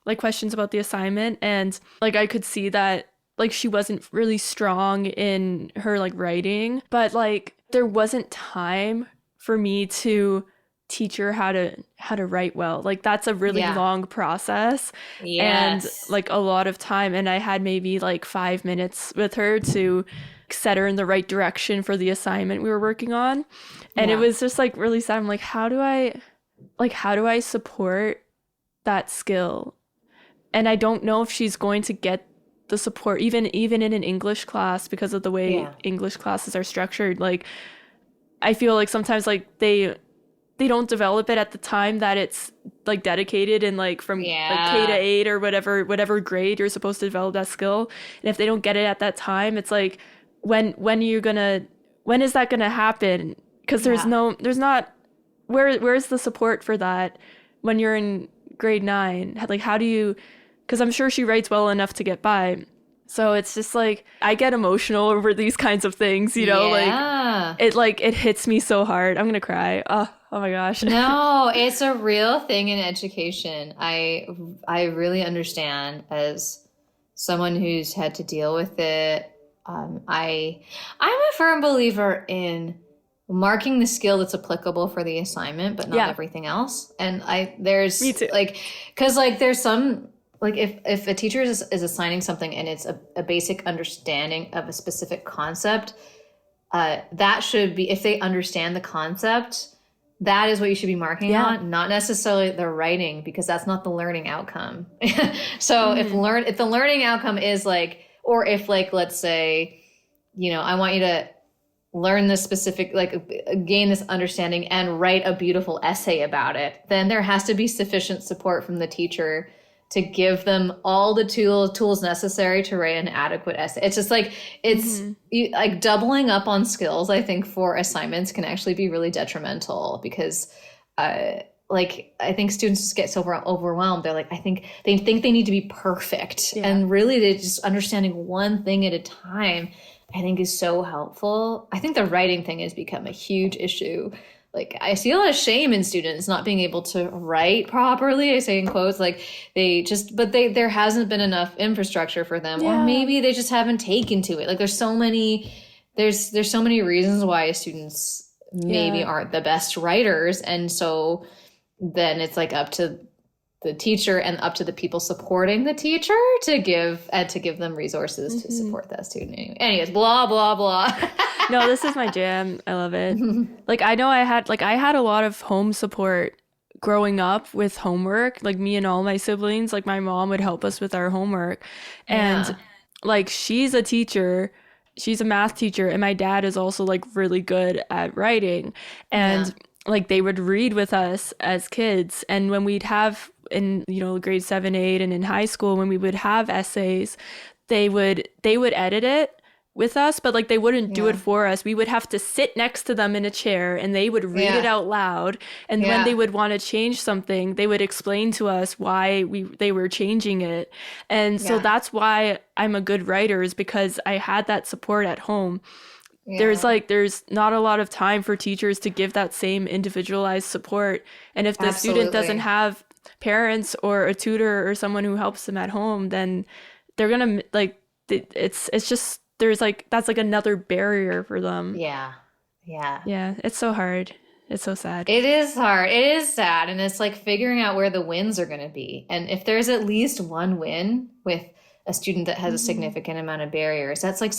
[SPEAKER 1] like questions about the assignment, and like I could see that like she wasn't really strong in her like writing, but like there wasn't time for me to teach her how to write well. Like that's a really
[SPEAKER 2] Yeah.
[SPEAKER 1] long process and
[SPEAKER 2] Yes.
[SPEAKER 1] like a lot of time, and I had maybe like 5 minutes with her to set her in the right direction for the assignment we were working on. And it
[SPEAKER 2] Yeah.
[SPEAKER 1] was just like really sad. I'm like how do I support that skill? And I don't know if she's going to get the support even in an English class because of the way
[SPEAKER 2] Yeah.
[SPEAKER 1] English classes are structured. Like I feel like sometimes like they don't develop it at the time that it's like dedicated and like from like K to
[SPEAKER 2] Yeah.
[SPEAKER 1] 8 or whatever grade you're supposed to develop that skill. And if they don't get it at that time, it's like when are you gonna when is that gonna happen? Because
[SPEAKER 2] Yeah.
[SPEAKER 1] there's not where's the support for that when you're in grade 9? Like how do you, because I'm sure she writes well enough to get by. So it's just like I get emotional over these kinds of things,
[SPEAKER 2] Yeah.
[SPEAKER 1] like it hits me so hard. I'm gonna cry. Oh my gosh.
[SPEAKER 2] No, it's a real thing in education. I really understand as someone who's had to deal with it. I'm a firm believer in marking the skill that's applicable for the assignment, but not
[SPEAKER 1] Yeah,
[SPEAKER 2] everything else. And
[SPEAKER 1] me
[SPEAKER 2] there's
[SPEAKER 1] too.
[SPEAKER 2] like, because like there's some like if a teacher is assigning something and it's a basic understanding of a specific concept, that should be, if they understand the concept, that is what you should be marking
[SPEAKER 1] Yeah.
[SPEAKER 2] on, not necessarily the writing, because that's not the learning outcome. So
[SPEAKER 1] Hmm.
[SPEAKER 2] if the learning outcome is like, or if like, let's say, I want you to learn this specific, like gain this understanding and write a beautiful essay about it, then there has to be sufficient support from the teacher to give them all the tools necessary to write an adequate essay. It's just like
[SPEAKER 1] Hmm.
[SPEAKER 2] like doubling up on skills, I think, for assignments can actually be really detrimental because like I think students just get so overwhelmed. They're like, I think they need to be perfect.
[SPEAKER 1] Yeah.
[SPEAKER 2] And really they just understanding one thing at a time, I think is so helpful. I think the writing thing has become a huge issue. Like I see a lot of shame in students not being able to write properly. I say in quotes, like there hasn't been enough infrastructure for them, or
[SPEAKER 1] Yeah.
[SPEAKER 2] maybe they just haven't taken to it. Like there's so many reasons why students maybe
[SPEAKER 1] Yeah.
[SPEAKER 2] aren't the best writers, and so then it's like up to the teacher and up to the people supporting the teacher to give them resources to
[SPEAKER 1] Hmm.
[SPEAKER 2] support that student. Anyways, blah blah blah.
[SPEAKER 1] No, this is my jam. I love it. Like I had a lot of home support growing up with homework. Like me and all my siblings, like my mom would help us with our homework. And
[SPEAKER 2] Yeah,
[SPEAKER 1] like she's a teacher, she's a math teacher, and my dad is also like really good at writing.
[SPEAKER 2] yeah,
[SPEAKER 1] And like they would read with us as kids, and when we'd have in grade 7, 8, and in high school when we would have essays, they would edit it with us, but like they wouldn't do it
[SPEAKER 2] yeah,
[SPEAKER 1] for us. We would have to sit next to them in a chair and they would read it
[SPEAKER 2] yeah,
[SPEAKER 1] out loud. And when they
[SPEAKER 2] yeah,
[SPEAKER 1] would want to change something, they would explain to us why they were changing it. And so
[SPEAKER 2] yeah,
[SPEAKER 1] that's why I'm a good writer, is because I had that support at home.
[SPEAKER 2] yeah.
[SPEAKER 1] There's not a lot of time for teachers to give that same individualized support. And if the student doesn't
[SPEAKER 2] Absolutely.
[SPEAKER 1] have parents or a tutor or someone who helps them at home, then they're gonna like it's just there's like that's like another barrier for them.
[SPEAKER 2] Yeah, yeah.
[SPEAKER 1] Yeah, it's so hard. It's so sad.
[SPEAKER 2] It is hard. It is sad. And it's like figuring out where the wins are going to be. And if there's at least one win with a student that has a
[SPEAKER 1] Hmm.
[SPEAKER 2] significant amount of barriers, that's like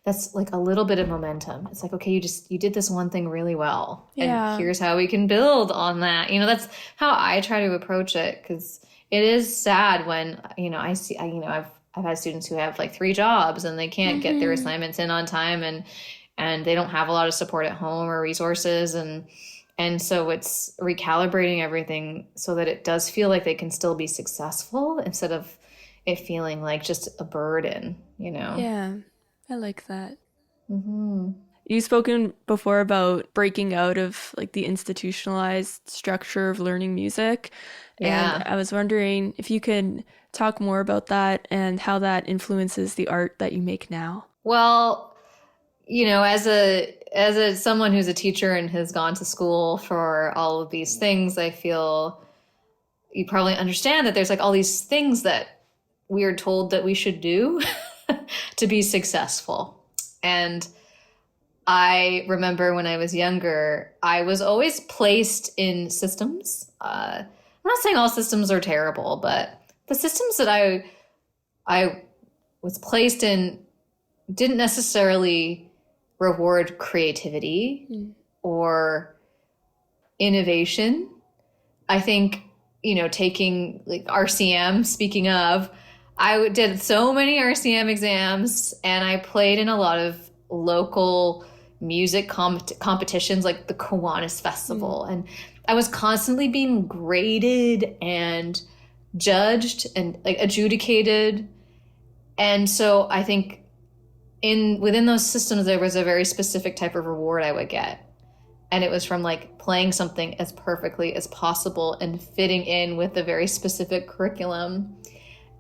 [SPEAKER 2] that's like a little bit of momentum. It's like, okay, you did this one thing really well. And
[SPEAKER 1] Yeah.
[SPEAKER 2] here's how we can build on that. That's how I try to approach it, because it is sad when, I see, I've had students who have like 3 jobs and they can't get their
[SPEAKER 1] Hmm.
[SPEAKER 2] assignments in on time, and they don't have a lot of support at home or resources, and so it's recalibrating everything so that it does feel like they can still be successful instead of it feeling like just a burden.
[SPEAKER 1] Yeah. I like that.
[SPEAKER 2] Hmm.
[SPEAKER 1] You've spoken before about breaking out of like the institutionalized structure of learning music, and
[SPEAKER 2] Yeah.
[SPEAKER 1] I was wondering if you could talk more about that and how that influences the art that you make now.
[SPEAKER 2] Well, as a someone who's a teacher and has gone to school for all of these things, I feel you probably understand that there's like all these things that we are told that we should do to be successful. And I remember when I was younger, I was always placed in systems. I'm not saying all systems are terrible, but the systems that I was placed in didn't necessarily reward creativity
[SPEAKER 1] Mm.
[SPEAKER 2] or innovation. I think, taking like RCM, speaking of, did so many RCM exams and I played in a lot of local music competitions like the Kiwanis
[SPEAKER 1] Mm.
[SPEAKER 2] Festival. And I was constantly being graded and judged and like adjudicated. And so I think within those systems there was a very specific type of reward I would get. And it was from like playing something as perfectly as possible and fitting in with a very specific curriculum.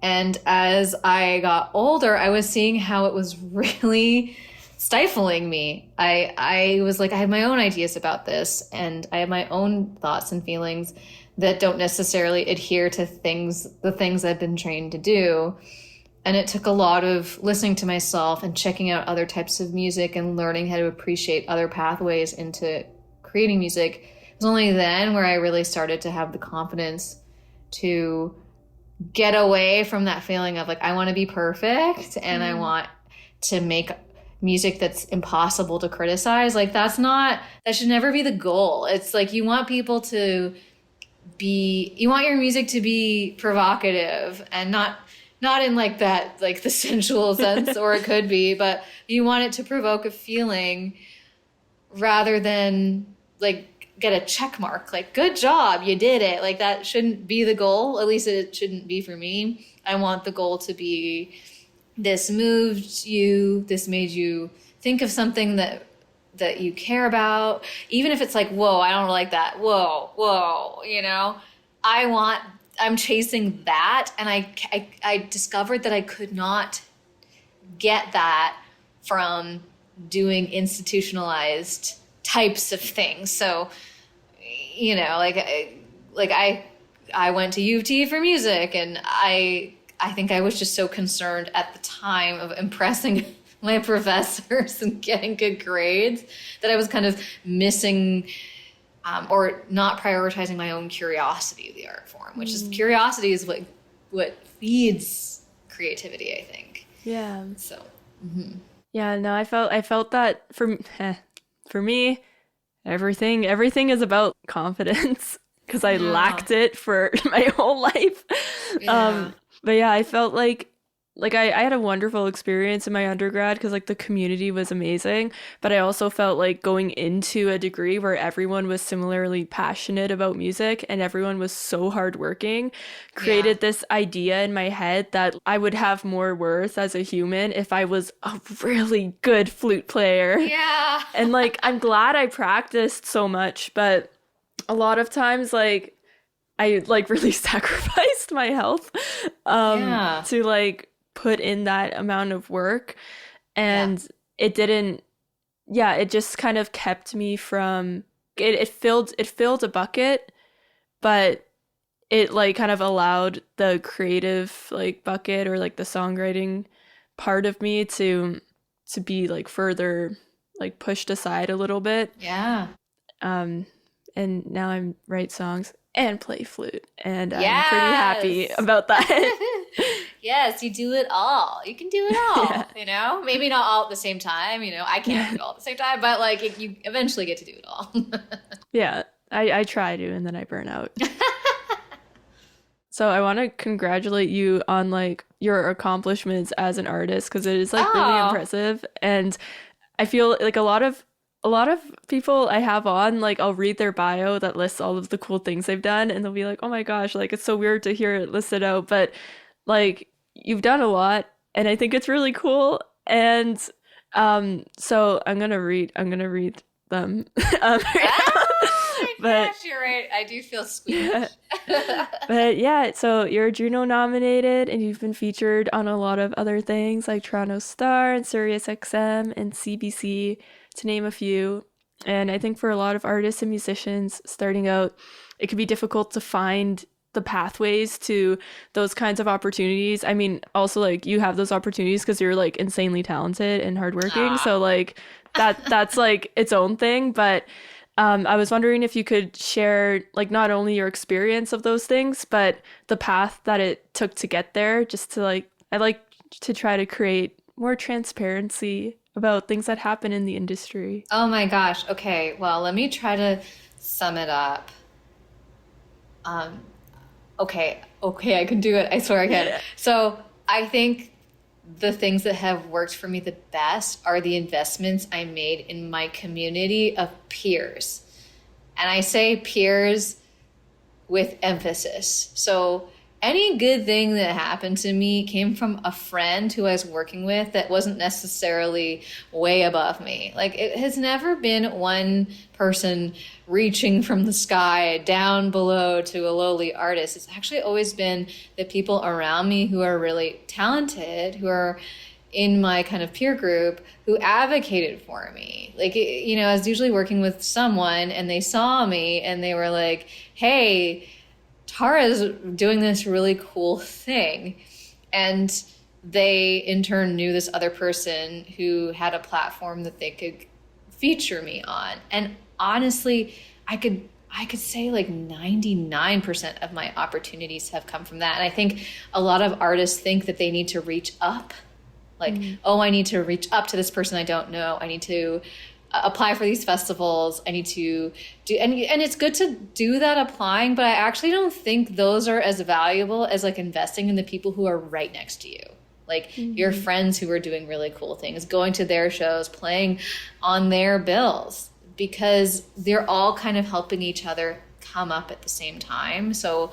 [SPEAKER 2] And as I got older, I was seeing how it was really stifling me. I was like, I have my own ideas about this, and I have my own thoughts and feelings that don't necessarily adhere to the things I've been trained to do. And it took a lot of listening to myself and checking out other types of music and learning how to appreciate other pathways into creating music. It was only then where I really started to have the confidence to get away from that feeling of like, I want to be perfect and I want to make music that's impossible to criticize. Like, that should never be the goal. It's like you want people to you want your music to be provocative and not in like that, like the sensual sense, or it could be, but you want it to provoke a feeling rather than like get a check mark, like good job, you did it. Like that shouldn't be the goal. At least it shouldn't be for me. I want the goal to be this moved you, this made you think of something that you care about, even if it's like, whoa, I don't like that. Whoa, I'm chasing that. And I discovered that I could not get that from doing institutionalized types of things. So, I went to U of T for music, and I think I was just so concerned at the time of impressing my professors and getting good grades that I was kind of missing or not prioritizing my own curiosity of the art form, which is curiosity is what feeds creativity, I think.
[SPEAKER 1] Yeah.
[SPEAKER 2] So,
[SPEAKER 1] Yeah, no, I felt that for me, everything is about confidence because I
[SPEAKER 2] yeah,
[SPEAKER 1] lacked it for my whole life.
[SPEAKER 2] yeah,
[SPEAKER 1] But yeah, I felt like I had a wonderful experience in my undergrad because like the community was amazing, but I also felt like going into a degree where everyone was similarly passionate about music and everyone was so hardworking
[SPEAKER 2] yeah,
[SPEAKER 1] created this idea in my head that I would have more worth as a human if I was a really good flute player.
[SPEAKER 2] yeah,
[SPEAKER 1] And like I'm glad I practiced so much, but a lot of times like I like really sacrificed my health
[SPEAKER 2] yeah,
[SPEAKER 1] to like put in that amount of work,
[SPEAKER 2] yeah,
[SPEAKER 1] and it didn't, yeah, it just kind of kept me from it filled a bucket, but it like kind of allowed the creative like bucket or like the songwriting part of me to be like further like pushed aside a little bit.
[SPEAKER 2] yeah.
[SPEAKER 1] um and now I write songs and play flute, and I'm pretty happy
[SPEAKER 2] Yes.
[SPEAKER 1] about that.
[SPEAKER 2] Yes, you do it all. You can do it
[SPEAKER 1] Yeah.
[SPEAKER 2] all. Maybe not all at the same time. I can't do
[SPEAKER 1] Yeah.
[SPEAKER 2] it all at the same time, but like you eventually get to do it all.
[SPEAKER 1] Yeah. I try to, and then I burn out. So I want to congratulate you on like your accomplishments as an artist because it is like really
[SPEAKER 2] Oh,
[SPEAKER 1] impressive. And I feel like a lot of people I have on, like I'll read their bio that lists all of the cool things they've done, and they'll be like, "Oh my gosh, like it's so weird to hear it listed out." But like you've done a lot, and I think it's really cool. And So I'm gonna read them. Right now.
[SPEAKER 2] Oh my
[SPEAKER 1] But
[SPEAKER 2] gosh, you're right. I do feel
[SPEAKER 1] yeah.
[SPEAKER 2] squeamish.
[SPEAKER 1] But yeah, so you're Juno nominated and you've been featured on a lot of other things like Toronto Star and Sirius XM and CBC, to name a few. And I think for a lot of artists and musicians starting out, it can be difficult to find the pathways to those kinds of opportunities. I mean, also like you have those opportunities because you're like insanely talented and hardworking.
[SPEAKER 2] Ah.
[SPEAKER 1] So like that's like its own thing. But I was wondering if you could share like not only your experience of those things, but the path that it took to get there, just to like I like to try to create more transparency about things that happen in the industry.
[SPEAKER 2] Oh my gosh. Okay. Well, let me try to sum it up. Um, okay. Okay, I can do it. I swear I can. So I think the things that have worked for me the best are the investments I made in my community of peers. And I say peers with emphasis. So any good thing that happened to me came from a friend who I was working with that wasn't necessarily way above me. Like it has never been one person reaching from the sky down below to a lowly artist. It's actually always been the people around me who are really talented, who are in my kind of peer group who advocated for me. Like, you know, I was usually working with someone and they saw me and they were like, hey, Tara's doing this really cool thing. And they in turn knew this other person who had a platform that they could feature me on. And honestly, I could say like 99% of my opportunities have come from that. And I think a lot of artists think that they need to reach up. Like, oh, I need to reach up to this person I don't know. I need to apply for these festivals. I need to do, and it's good to do that applying, but I actually don't think those are as valuable as like investing in the people who are right next to you. Like your friends who are doing really cool things, going to their shows, playing on their bills, because they're all kind of helping each other come up at the same time. So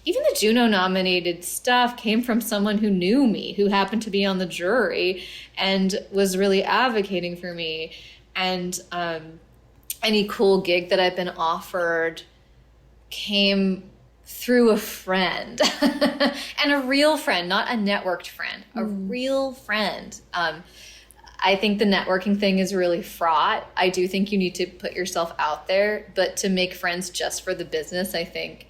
[SPEAKER 2] even the Juno nominated stuff came from someone who knew me, who happened to be on the jury and was really advocating for me. And any cool gig that I've been offered came through a friend and a real friend, not a networked friend, a real friend. I think the networking thing is really fraught. I do think you need to put yourself out there, but to make friends just for the business, I think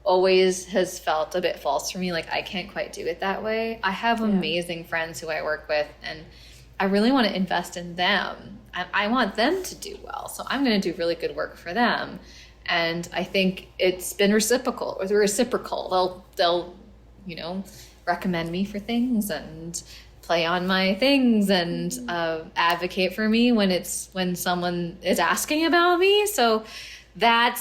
[SPEAKER 2] always has felt a bit false for me. Like I can't quite do it that way. I have amazing friends who I work with and I really want to invest in them and I want them to do well. So I'm going to do really good work for them. And I think it's been reciprocal. They'll, you know, recommend me for things and play on my things and advocate for me when someone is asking about me. So I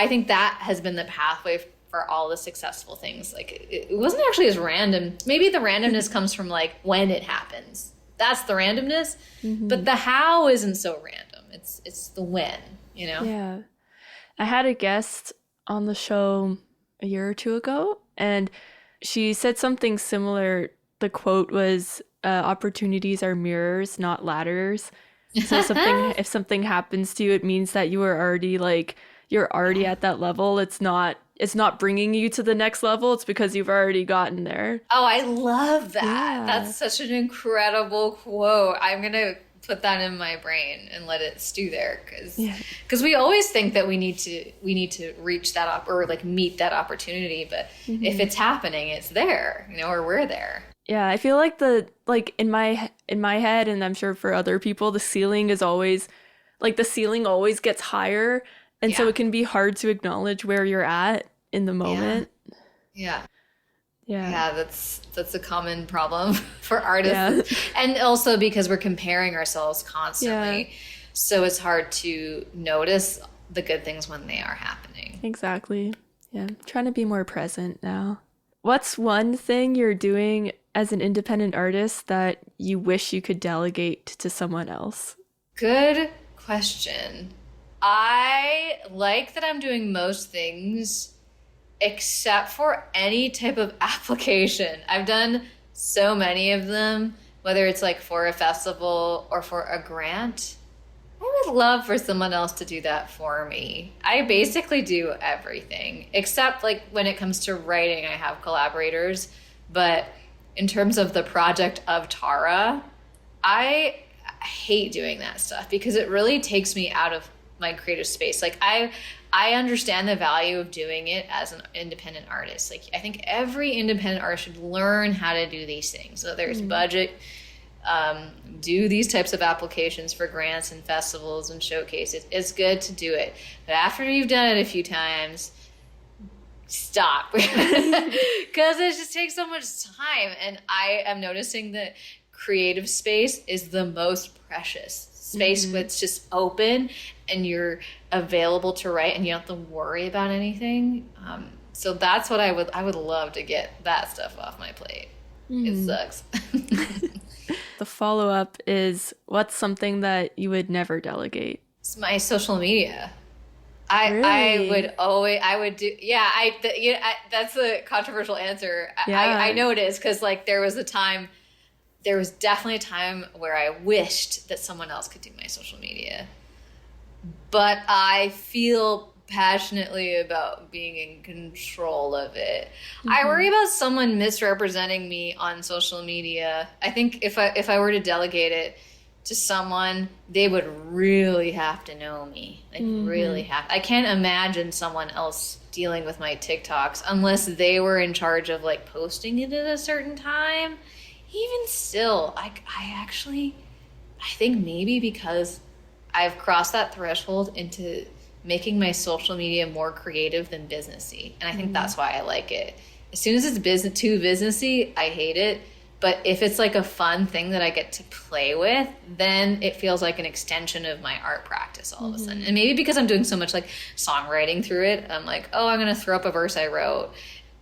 [SPEAKER 2] think that has been the pathway for all the successful things. Like it wasn't actually as random. Maybe the randomness comes from like when it happens. That's the randomness. But the how isn't so random. It's the when, you know?
[SPEAKER 1] Yeah. I had a guest on the show a year or two ago, and she said something similar. The quote was, opportunities are mirrors, not ladders. So if something happens to you, it means that you're already at that level. It's not bringing you to the next level. It's because you've already gotten there.
[SPEAKER 2] Oh, I love that.
[SPEAKER 1] Yeah.
[SPEAKER 2] That's such an incredible quote. I'm going to put that in my brain and let it stew there because we always think that we need to reach that up or like meet that opportunity, but if it's happening, it's there, you know, or we're there.
[SPEAKER 1] Yeah, I feel like in my head, and I'm sure for other people, the ceiling always gets higher, and so it can be hard to acknowledge where you're at in the moment.
[SPEAKER 2] Yeah, that's a common problem for artists. And also because we're comparing ourselves constantly. So it's hard to notice the good things when they are happening.
[SPEAKER 1] Exactly. Yeah, I'm trying to be more present now. What's one thing you're doing as an independent artist that you wish you could delegate to someone else?
[SPEAKER 2] Good question. I like that I'm doing most things except for any type of application. I've done so many of them whether it's like for a festival or for a grant. I would love for someone else to do that for me. I basically do everything except like when it comes to writing, I have collaborators. But in terms of the project of Tara, I hate doing that stuff because it really takes me out of my creative space. Like I understand the value of doing it as an independent artist. Like I think every independent artist should learn how to do these things. So there's budget, do these types of applications for grants and festivals and showcases. It's good to do it. But after you've done it a few times, stop. Because it just takes so much time. And I am noticing that creative space is the most precious space where it's just open and you're available to write and you don't have to worry about anything. So that's what I would love to get that stuff off my plate. It sucks.
[SPEAKER 1] The follow-up is, what's something that you would never delegate?
[SPEAKER 2] It's my social media.
[SPEAKER 1] Really?
[SPEAKER 2] I would do, yeah, that's a controversial answer.
[SPEAKER 1] Yeah.
[SPEAKER 2] I know it is because like there was definitely a time where I wished that someone else could do my social media. But I feel passionately about being in control of it. I worry about someone misrepresenting me on social media. I think if I were to delegate it to someone, they would really have to know me. Like really have. I can't imagine someone else dealing with my TikToks unless they were in charge of like posting it at a certain time. Even still, I think maybe because I've crossed that threshold into making my social media more creative than businessy. And I think that's why I like it. As soon as it's too businessy, I hate it. But if it's like a fun thing that I get to play with, then it feels like an extension of my art practice all of a sudden. And maybe because I'm doing so much like songwriting through it, I'm like, oh, I'm going to throw up a verse I wrote.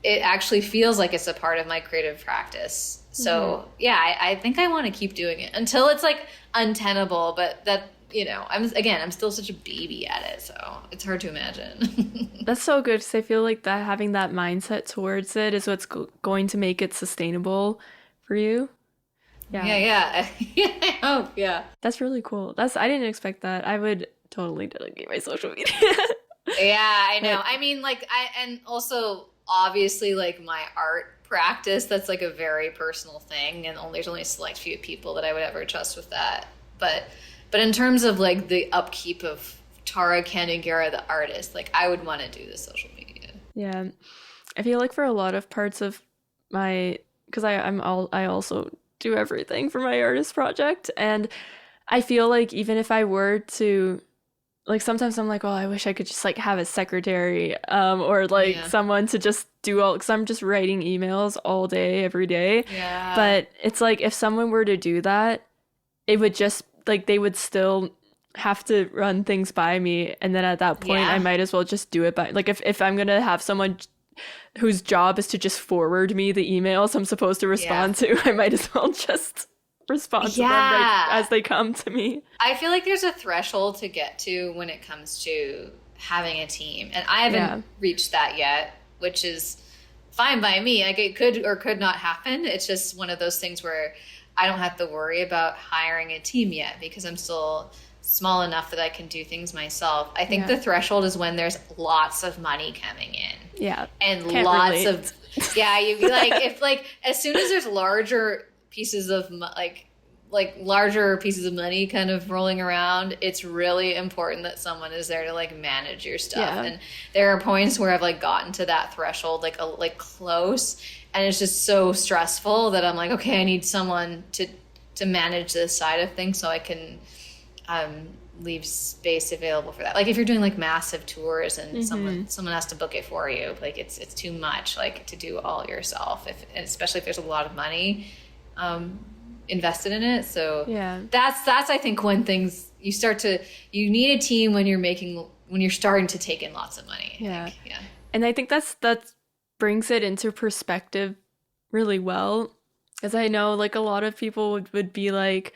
[SPEAKER 2] It actually feels like it's a part of my creative practice. So yeah, I think I want to keep doing it until it's like untenable. But that, I'm still such a baby at it, so it's hard to imagine.
[SPEAKER 1] That's so good because I feel like that having that mindset towards it is what's going to make it sustainable for you.
[SPEAKER 2] Yeah. I hope, yeah.
[SPEAKER 1] That's really cool. I didn't expect that. I would totally delegate my social media.
[SPEAKER 2] Yeah, I know. I mean, like, and also obviously like my art practice, that's like a very personal thing, and there's only a select few people that I would ever trust with that. But in terms of like the upkeep of Tara Kannangara, the artist, like I would want to do the social media.
[SPEAKER 1] Yeah, I feel like for a lot of parts of because I also do everything for my artist project, and I feel like even if I were to, like, sometimes I'm like, oh, I wish I could just like have a secretary, or like someone to just do all, because I'm just writing emails all day, every day.
[SPEAKER 2] Yeah.
[SPEAKER 1] But it's like if someone were to do that, it would just like they would still have to run things by me, and then at that point I might as well just do it by like if I'm gonna have someone whose job is to just forward me the emails I'm supposed to respond to, I might as well just respond to them right as they come to me. I
[SPEAKER 2] feel like there's a threshold to get to when it comes to having a team, and I haven't reached that yet, which is fine by me. Like it could or could not happen. It's just one of those things where I don't have to worry about hiring a team yet because I'm still small enough that I can do things myself. I think the threshold is when there's lots of money coming in.
[SPEAKER 1] Yeah.
[SPEAKER 2] And lots of, you'd be like, if like, as soon as there's larger pieces of larger pieces of money kind of rolling around, it's really important that someone is there to like manage your stuff. Yeah. And there are points where I've like gotten to that threshold, like close, and it's just so stressful that I'm like, okay, I need someone to manage this side of things so I can leave space available for that. Like if you're doing like massive tours and someone has to book it for you, like it's too much like to do all yourself, especially if there's a lot of money invested in it. So that's I think when things you need a team when you're starting to take in lots of money. I think.
[SPEAKER 1] And I think that brings it into perspective really well, because I know like a lot of people would be like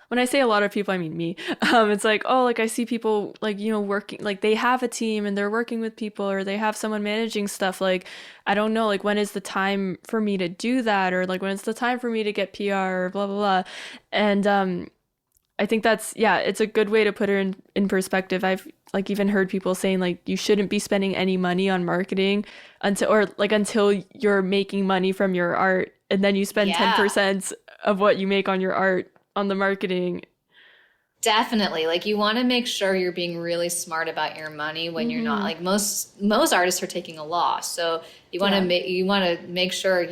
[SPEAKER 1] when I say a lot of people, I mean me. It's like, oh, like I see people like, working, like they have a team and they're working with people or they have someone managing stuff. Like, I don't know, like when is the time for me to do that? Or like when is the time for me to get PR or blah, blah, blah. And I think that's, yeah, it's a good way to put it in perspective. I've like even heard people saying like you shouldn't be spending any money on marketing until you're making money from your art and then you spend
[SPEAKER 2] Yeah.
[SPEAKER 1] 10% of what you make on your art on the marketing.
[SPEAKER 2] Definitely. Like you want to make sure you're being really smart about your money when you're not
[SPEAKER 1] Mm-hmm.
[SPEAKER 2] like most artists are taking a loss. So
[SPEAKER 1] Yeah.
[SPEAKER 2] you want to make sure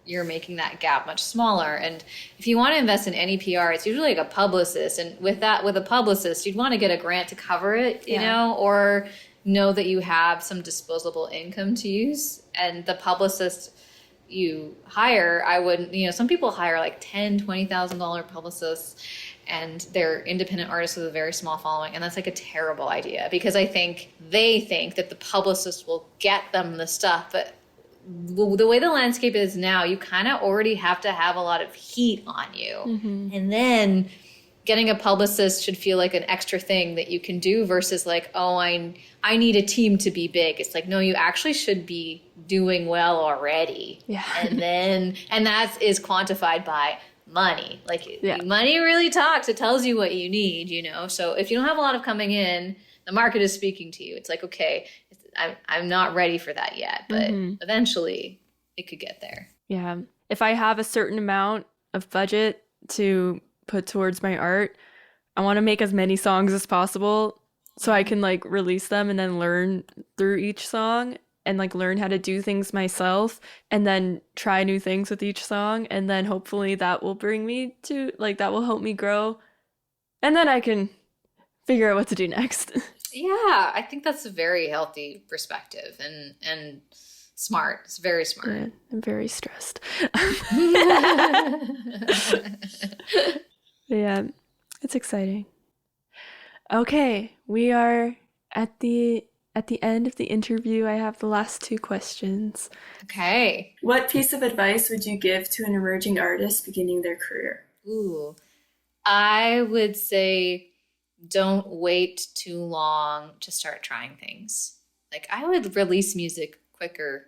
[SPEAKER 2] you're making that gap much smaller. And if you want to invest in any PR, it's usually like a publicist. And with a publicist, you'd want to get a grant to cover it,
[SPEAKER 1] Yeah.
[SPEAKER 2] or know that you have some disposable income to use. And the publicist you hire, I wouldn't, some people hire like $10,000, $20,000 publicists and they're independent artists with a very small following. And that's like a terrible idea because I think they think that the publicist will get them the stuff. But the way the landscape is now, you kind of already have to have a lot of heat on you.
[SPEAKER 1] Mm-hmm.
[SPEAKER 2] And then getting a publicist should feel like an extra thing that you can do versus like, oh, I need a team to be big. It's like, no, you actually should be doing well already.
[SPEAKER 1] Yeah.
[SPEAKER 2] And that is quantified by money. Like
[SPEAKER 1] Yeah.
[SPEAKER 2] money really talks. It tells you what you need, So if you don't have a lot of coming in, the market is speaking to you. It's like, okay, I'm not ready for that yet, but eventually it could get there.
[SPEAKER 1] Yeah. If I have a certain amount of budget to put towards my art, I want to make as many songs as possible so I can like release them and then learn through each song and like learn how to do things myself and then try new things with each song and then hopefully that will bring me to like that will help me grow and then I can figure out what to do next.
[SPEAKER 2] Yeah, I think that's a very healthy perspective and smart. It's very smart.
[SPEAKER 1] Yeah, I'm very stressed. Yeah, it's exciting. Okay, we are at the end of the interview. I have the last two questions.
[SPEAKER 2] Okay.
[SPEAKER 3] What piece of advice would you give to an emerging artist beginning their career?
[SPEAKER 2] Ooh, I would say don't wait too long to start trying things. Like I would release music quicker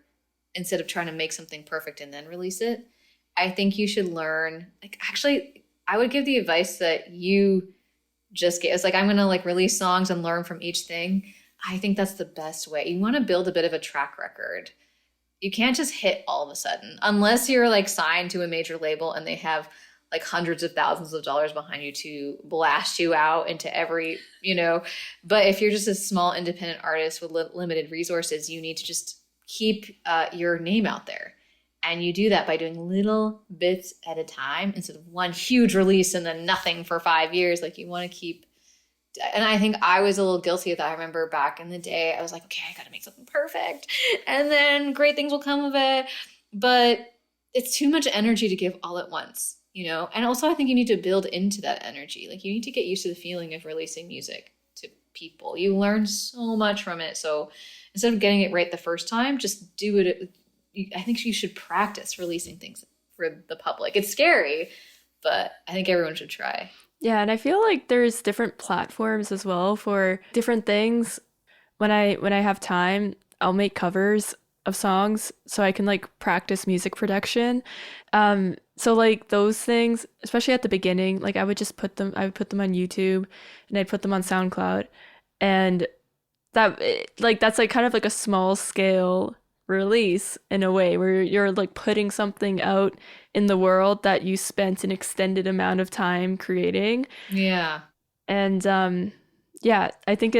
[SPEAKER 2] instead of trying to make something perfect and then release it. I think you should learn, like actually I would give the advice that you just gave. It's like I'm going to like release songs and learn from each thing. I think that's the best way. You want to build a bit of a track record. You can't just hit all of a sudden unless you're like signed to a major label and they have like hundreds of thousands of dollars behind you to blast you out into every, but if you're just a small independent artist with limited resources, you need to just keep your name out there. And you do that by doing little bits at a time instead of one huge release and then nothing for 5 years. Like you want to keep, and I think I was a little guilty of that. I remember back in the day, I was like, okay, I got to make something perfect. And then great things will come of it. But it's too much energy to give all at once. And also I think you need to build into that energy. Like you need to get used to the feeling of releasing music to people. You learn so much from it. So instead of getting it right the first time, just do it. I think you should practice releasing things for the public. It's scary, but I think everyone should try.
[SPEAKER 1] Yeah, and I feel like there's different platforms as well for different things. When I have time, I'll make covers of songs so I can like practice music production. So like those things, especially at the beginning, like I would put them on YouTube and I'd put them on SoundCloud. And that's like kind of like a small scale release in a way where you're like putting something out in the world that you spent an extended amount of time creating.
[SPEAKER 2] Yeah.
[SPEAKER 1] And yeah, I think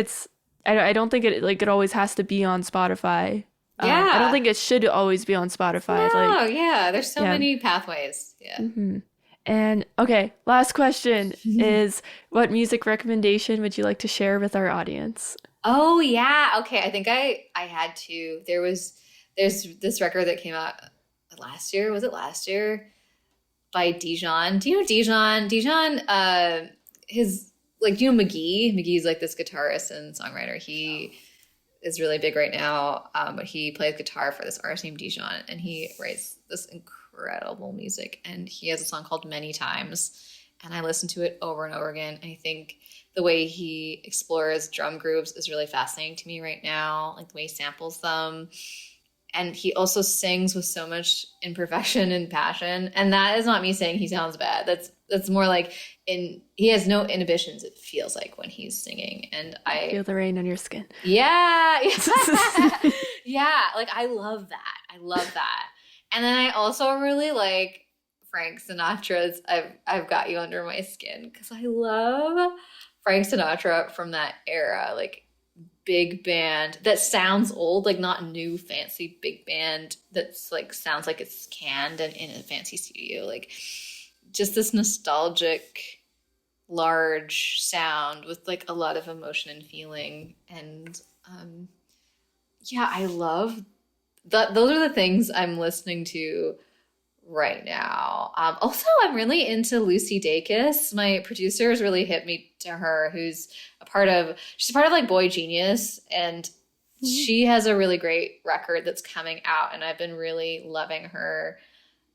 [SPEAKER 1] I don't think it always has to be on Spotify.
[SPEAKER 2] Yeah.
[SPEAKER 1] I don't think it should always be on Spotify.
[SPEAKER 2] No, yeah. There's so many pathways. Yeah.
[SPEAKER 1] Mm-hmm. And okay, last question is what music recommendation would you like to share with our audience?
[SPEAKER 2] Oh yeah. Okay. I think I had to. There's this record that came out last year. Was it last year? By Dijon. Do you know Dijon? Dijon, his like, do you know McGee? McGee's like this guitarist and songwriter. He is really big right now. But he plays guitar for this artist named Dijon, and he writes this incredible music. And he has a song called Many Times. and I listen to it over and over again. I think the way he explores drum grooves is really fascinating to me right now, like the way he samples them. And he also sings with so much imperfection and passion. And that is not me saying he sounds bad. That's more like he has no inhibitions, it feels like, when he's singing. And I
[SPEAKER 1] feel the rain on your skin.
[SPEAKER 2] Yeah. Yeah. Like I love that. I love that. And then I also really like Frank Sinatra's I've Got You Under My Skin, because I love Frank Sinatra from that era, like big band that sounds old, like not new fancy big band that's like sounds like it's canned and in a fancy studio, like just this nostalgic large sound with like a lot of emotion and feeling. And yeah, I love that. Those are the things I'm listening to right now. Also, I'm really into Lucy Dacus. My producer has really hit me to her, who's she's a part of like Boy Genius, and she has a really great record that's coming out, and I've been really loving her.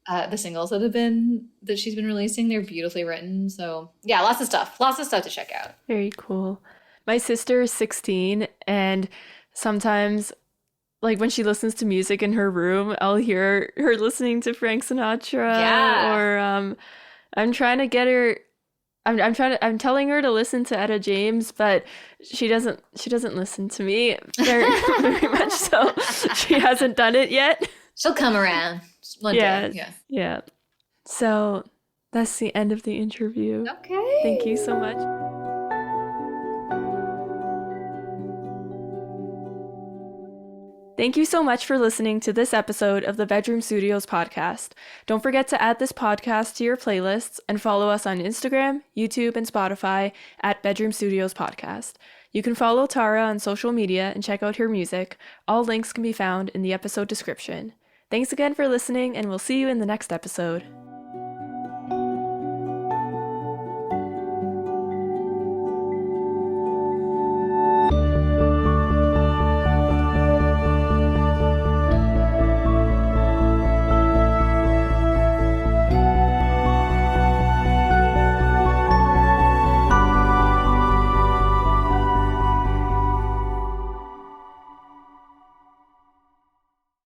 [SPEAKER 2] The singles that she's been releasing, they're beautifully written. So yeah, lots of stuff to check out.
[SPEAKER 1] Very cool. My sister is 16, and sometimes, like when she listens to music in her room, I'll hear her listening to Frank Sinatra.
[SPEAKER 2] Yeah.
[SPEAKER 1] Or I'm trying to get her. I'm telling her to listen to Etta James, but she doesn't listen to me very, very much. So she hasn't done it yet.
[SPEAKER 2] She'll come around one day.
[SPEAKER 1] Yeah. So that's the end of the interview.
[SPEAKER 2] Okay.
[SPEAKER 1] Thank you so much. Thank you so much for listening to this episode of the Bedroom Studios podcast. Don't forget to add this podcast to your playlists and follow us on Instagram, YouTube, and Spotify at Bedroom Studios Podcast. You can follow Tara on social media and check out her music. All links can be found in the episode description. Thanks again for listening, and we'll see you in the next episode.